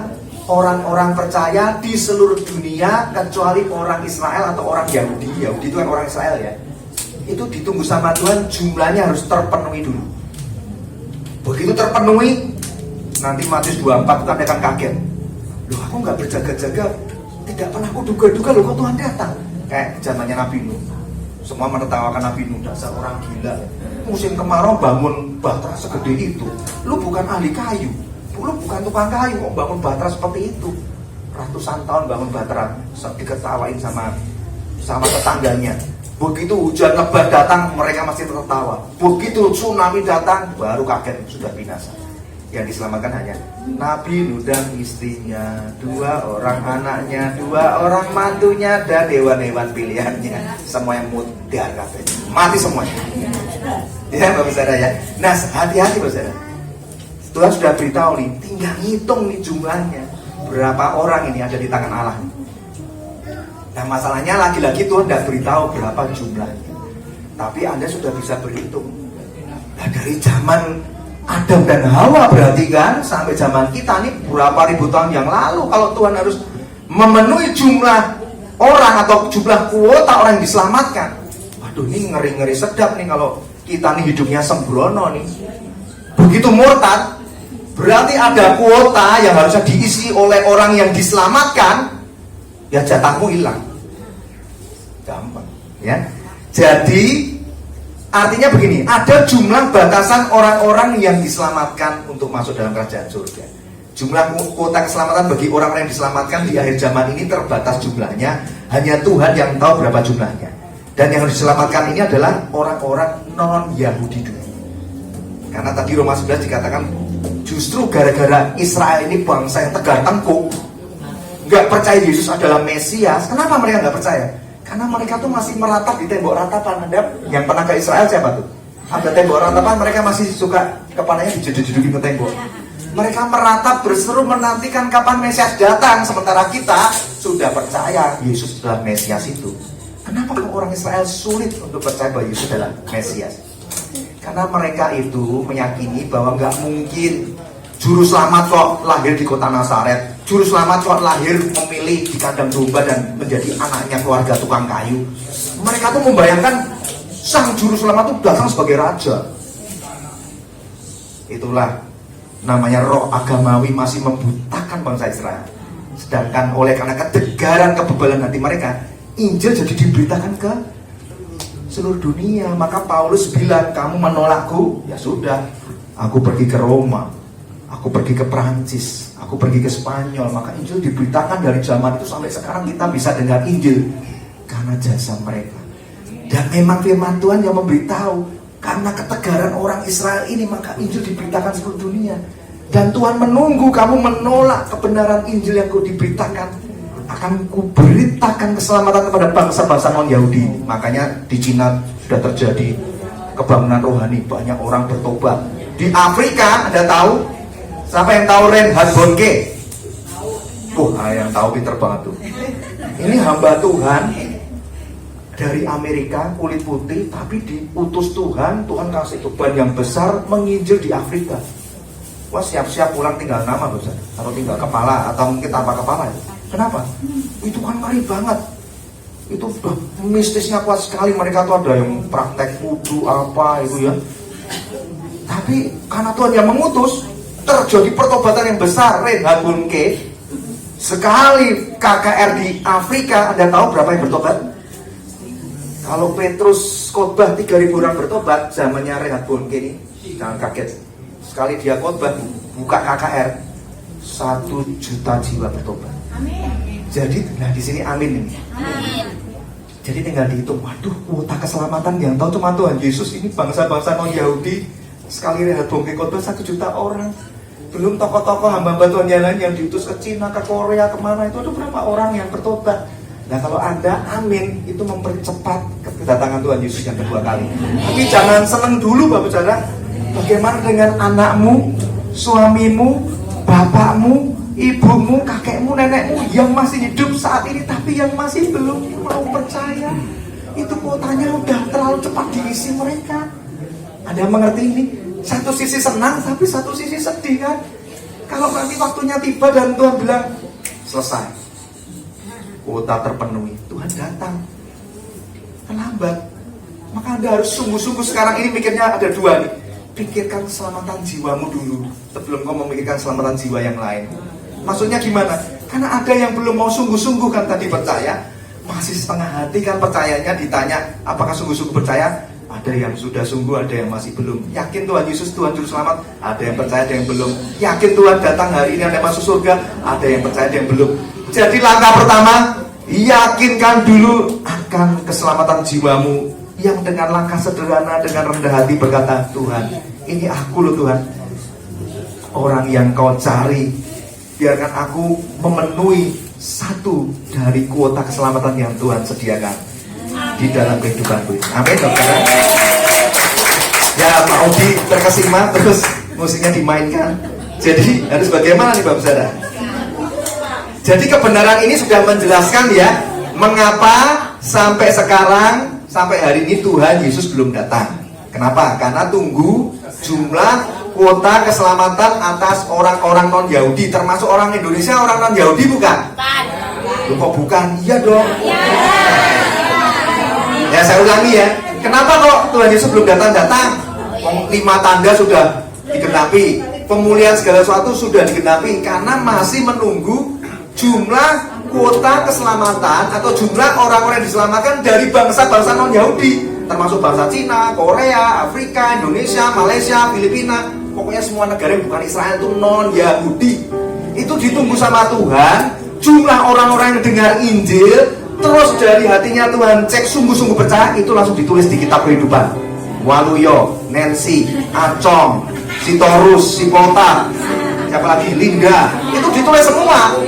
orang-orang percaya di seluruh dunia, kecuali orang Israel atau orang Yahudi. Yahudi itu kan orang Israel ya. Itu ditunggu sama Tuhan, jumlahnya harus terpenuhi dulu. Begitu terpenuhi, nanti Matius 24 itu Anda akan kaget. Loh, aku nggak berjaga-jaga, tidak pernah aku duga-duga loh kok Tuhan datang. Kayak zamannya Nabi Nuh. Semua menertawakan Nabi Nuh, dasar orang gila. Musim kemarau bangun bahtera segede itu. Lu bukan ahli kayu, lu bukan tukang kayu, kok bangun bahtera seperti itu. Ratusan tahun bangun bahtera, diketawain sama tetangganya. Begitu hujan lebat datang, mereka masih tertawa. Begitu tsunami datang, baru kaget, sudah binasa. Yang diselamatkan hanya Nabi Nuh dan istrinya, 2 orang anaknya, 2 orang mantunya, dan hewan-hewan pilihannya. Semua yang mudar katanya, mati semuanya. Ya Bapak Saudara ya. Nah hati-hati Bapak Saudara. Tuhan sudah beritahu nih, tinggal ngitung nih jumlahnya. Berapa orang ini ada di tangan Allah. Nah masalahnya lagi-lagi Tuhan tidak beritahu berapa jumlahnya. Tapi Anda sudah bisa berhitung. Nah dari zaman Adam dan Hawa berarti kan sampai zaman kita nih berapa ribu tahun yang lalu, kalau Tuhan harus memenuhi jumlah orang atau jumlah kuota orang yang diselamatkan. Waduh ini ngeri-ngeri sedap nih kalau kita nih hidupnya sembrono nih. Begitu murtad, berarti ada kuota yang harusnya diisi oleh orang yang diselamatkan, ya jatahmu hilang. Gampang ya. Jadi artinya begini, ada jumlah batasan orang-orang yang diselamatkan untuk masuk dalam kerajaan surga. Jumlah kuota keselamatan bagi orang-orang yang diselamatkan di akhir zaman ini terbatas jumlahnya. Hanya Tuhan yang tahu berapa jumlahnya. Dan yang harus diselamatkan ini adalah orang-orang non-Yahudi dulu. Karena tadi Roma 11 dikatakan Justru gara-gara Israel ini bangsa yang tegar tengkuk, nggak percaya Yesus adalah Mesias. Kenapa mereka nggak percaya? Karena mereka tuh masih meratap di tembok ratapan. Ada yang pernah ke Israel siapa tuh? Ada tembok ratapan, mereka masih suka kepalanya dijeduk-jedukin ke tembok. Mereka meratap berseru menantikan kapan Mesias datang. Sementara kita sudah percaya Yesus adalah Mesias itu. Kenapa kok orang Israel sulit untuk percaya bahwa Yesus adalah Mesias? Karena mereka itu meyakini bahwa nggak mungkin juru selamat kok lahir di kota Nazaret, juru selamat kok lahir memilih di kandang domba dan menjadi anaknya keluarga tukang kayu. Mereka tuh membayangkan sang juru selamat itu datang sebagai raja. Itulah namanya roh agamawi masih membutakan bangsa Israel. Sedangkan oleh karena ketegaran kebebalan hati mereka, Injil jadi diberitakan ke seluruh dunia. Maka Paulus bilang, kamu menolakku, ya sudah, aku pergi ke Roma, aku pergi ke Prancis, aku pergi ke Spanyol. Maka Injil diberitakan dari zaman itu sampai sekarang kita bisa dengar Injil karena jasa mereka. Dan memang firman Tuhan yang memberitahu, karena ketegaran orang Israel ini maka Injil diberitakan seluruh dunia. Dan Tuhan menunggu kamu menolak kebenaran Injil yang kau diberitakan, akan kuberitakan keselamatan kepada bangsa-bangsa non-Yahudi. Makanya di Cina sudah terjadi kebangunan rohani, banyak orang bertobat. Di Afrika, Anda tahu? Siapa yang tahu Reinhard Bonnke? Yang tahu pinter banget tuh. Ini hamba Tuhan dari Amerika, kulit putih, tapi diutus Tuhan kasih beban yang besar menginjil di Afrika. Wah, siap-siap pulang tinggal nama, Ustaz. Atau tinggal kepala, atau mungkin tanpa kepala ya. Kenapa? Itu kan ngeri banget. Itu mistisnya kuat sekali. Mereka tuh ada yang praktek wudu apa itu ya. Tapi karena Tuhan yang mengutus, terjadi pertobatan yang besar. Reinhard Bonnke sekali KKR di Afrika, Anda tahu berapa yang bertobat? Kalau Petrus khotbah 3.000 orang bertobat, zamannya Reinhard Bonnke ini, jangan kaget. Sekali dia khotbah buka KKR, 1 juta jiwa bertobat. Amin. Jadi, di sini amin ini. Amin. Jadi tinggal dihitung, waduh, kuota keselamatan yang tahu cuma Tuhan Yesus. Ini bangsa-bangsa non-Yahudi. Sekali Reinhard Bonnke khotbah 1 juta orang. Belum tokoh-tokoh hamba-hamba Tuhan yang lain yang diutus ke Cina, ke Korea, kemana itu ada berapa orang yang bertobat. Nah kalau Anda amin, itu mempercepat kedatangan Tuhan Yesus yang kedua kali. Tapi jangan seneng dulu Bapak Saudara. Bagaimana dengan anakmu, suamimu, bapakmu, ibumu, kakekmu, nenekmu yang masih hidup saat ini tapi yang masih belum mau percaya? Itu kuotanya udah terlalu cepat diisi mereka. Ada yang mengerti ini? Satu sisi senang tapi satu sisi sedih kan? Kalau nanti waktunya tiba dan Tuhan bilang selesai, kuota terpenuhi, Tuhan datang terlambat. Maka Anda harus sungguh-sungguh sekarang ini mikirnya ada dua nih. Pikirkan keselamatan jiwamu dulu sebelum kau memikirkan keselamatan jiwa yang lain. Maksudnya gimana? Karena ada yang belum mau sungguh-sungguh kan tadi percaya, masih setengah hati kan percayanya. Ditanya apakah sungguh-sungguh percaya? Ada yang sudah sungguh, ada yang masih belum. Yakin Tuhan Yesus Tuhan Juru Selamat? Ada yang percaya, ada yang belum. Yakin Tuhan datang hari ini, ada yang masuk surga? Ada yang percaya, ada yang belum. Jadi langkah pertama, yakinkan dulu akan keselamatan jiwamu. Yang dengan langkah sederhana, dengan rendah hati berkata, Tuhan, ini aku loh Tuhan, orang yang kau cari. Biarkan aku memenuhi satu dari kuota keselamatan yang Tuhan sediakan di dalam kehidupanku. Amin, dokter. Ya, Pak Odi terkesima, terus musiknya dimainkan. Jadi harus bagaimana nih Bapak Saudara? Jadi kebenaran ini sudah menjelaskan ya, mengapa sampai sekarang, sampai hari ini Tuhan Yesus belum datang. Kenapa? Karena tunggu jumlah kuota keselamatan atas orang-orang non-Yahudi, termasuk orang Indonesia, orang non-Yahudi bukan? Bukan. Kok bukan? Iya dong. Ya saya ulangi ya. Kenapa kok Tuhan Yesus belum datang-datang? 5 tanda sudah digenapi, pemulihan segala sesuatu sudah digenapi, karena masih menunggu jumlah kuota keselamatan atau jumlah orang-orang yang diselamatkan dari bangsa-bangsa non-Yahudi, termasuk bangsa Cina, Korea, Afrika, Indonesia, Malaysia, Filipina. Pokoknya semua negara yang bukan Israel itu non-Yahudi. Itu ditunggu sama Tuhan. Jumlah orang-orang yang dengar Injil, terus dari hatinya Tuhan cek sungguh-sungguh percaya, itu langsung ditulis di kitab kehidupan. Waluyo, Nancy, Acong, Sitorus, Sipota, siapa lagi, Linda, itu ditulis semua.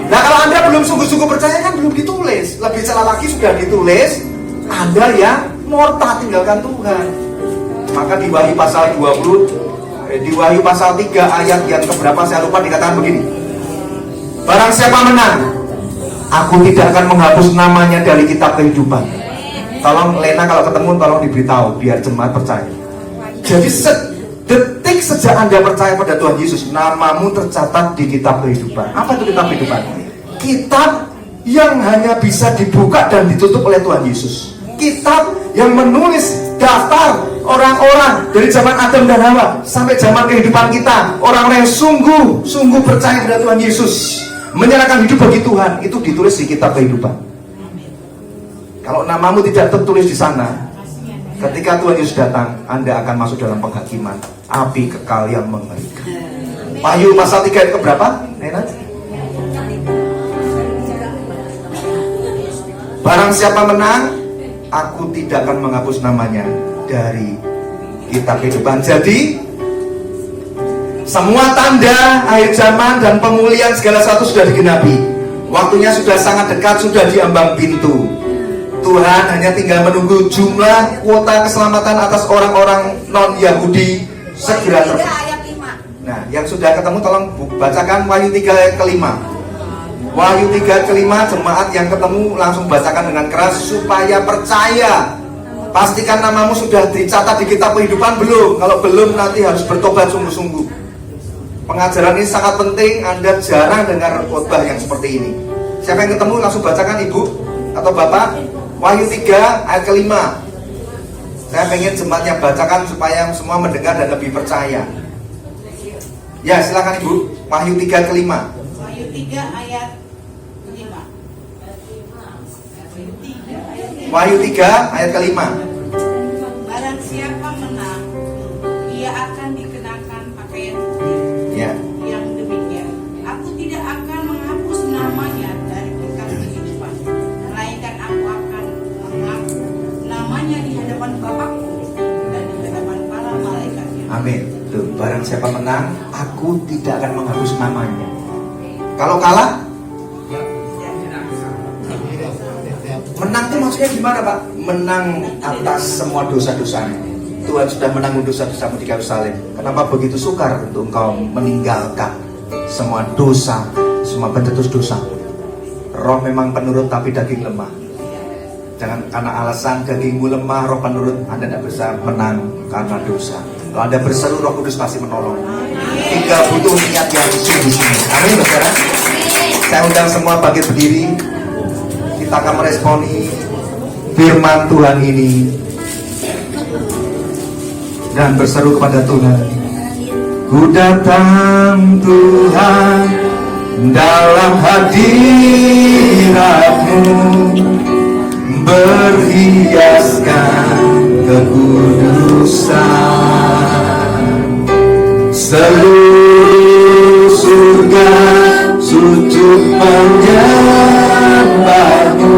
Nah kalau Anda belum sungguh-sungguh percaya kan belum ditulis. Lebih salah lagi sudah ditulis, Anda yang murtad tinggalkan Tuhan. Maka di Wahyu pasal 20, di Wahyu pasal 3 ayat yang keberapa saya lupa, dikatakan begini, barang siapa menang, aku tidak akan menghapus namanya dari kitab kehidupan. Tolong Lena kalau ketemu tolong diberitahu biar jemaat percaya. Jadi detik sejak Anda percaya pada Tuhan Yesus, namamu tercatat di kitab kehidupan. Apa itu kitab kehidupan? Kitab yang hanya bisa dibuka dan ditutup oleh Tuhan Yesus. Kitab yang menulis daftar orang-orang dari zaman Adam dan Hawa sampai zaman kehidupan kita. Orang-orang yang sungguh percaya pada Tuhan Yesus, menyerahkan hidup bagi Tuhan, itu ditulis di kitab kehidupan. Kalau namamu tidak tertulis di sana, ketika Tuhan Yesus datang, Anda akan masuk dalam penghakiman api kekal yang mengerikan. Wahyu pasal 3 ayat keberapa? Nena? Barang siapa menang, aku tidak akan menghapus namanya dari kitab kehidupan. Jadi semua tanda akhir zaman dan pemulihan segala sesuatu sudah digenapi. Waktunya sudah sangat dekat, sudah di ambang pintu. Tuhan hanya tinggal menunggu jumlah kuota keselamatan atas orang-orang non-Yahudi segera terpenuhi. Nah, yang sudah ketemu tolong bacakan Wahyu 3 ayat kelima. Wahyu 3 ayat kelima, jemaat yang ketemu langsung bacakan dengan keras supaya percaya. Pastikan namamu sudah dicatat di kitab kehidupan belum? Kalau belum nanti harus bertobat sungguh-sungguh. Pengajaran ini sangat penting, Anda jarang dengar khotbah yang seperti ini. Siapa yang ketemu langsung bacakan, Ibu atau Bapak. Wahyu 3 ayat kelima. Saya pengen jemaatnya bacakan supaya semua mendengar dan lebih percaya. Ya silakan Ibu. Wahyu 3 kelima. Wahyu 3 ayat 5. Wahyu 3 ayat kelima. Barang siapa menang, ia akan dikenakan pakaian putih. Ya. Yang demikian, aku tidak akan menghapus namanya dari kitab kehidupan, melainkan aku akan mengaku namanya di hadapan Bapakku dan di hadapan para malaikatnya. Amin. Tuh, barang siapa menang, aku tidak akan menghapus namanya. Kalau kalah, menang itu maksudnya gimana Pak? Menang atas semua dosa-dosanya. Tuhan sudah menanggung dosa-dosamu di kayu salib. Kenapa begitu sukar untuk engkau meninggalkan semua dosa, semua pencetus dosa? Roh memang penurut tapi daging lemah. Jangan karena alasan dagingmu lemah, roh penurut, Anda tidak bisa menang karena dosa. Kalau Anda berseru, Roh Kudus pasti menolong. Tinggal butuh niat yang sungguh-sungguh. Amin, saudara. Saya undang semua bangkit berdiri. Kita akan meresponi firman Tuhan ini dan berseru kepada Tuhan. Ku datang Tuhan dalam hadirat-Mu, berhiaskan kekudusan. Seluruh surga sujud menyembah-Mu.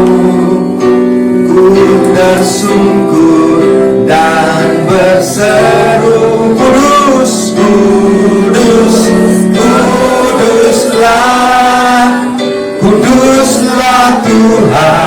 Ku tersungkur dan berseru, Kudus, Kudus, Kuduslah, Kuduslah Tuhan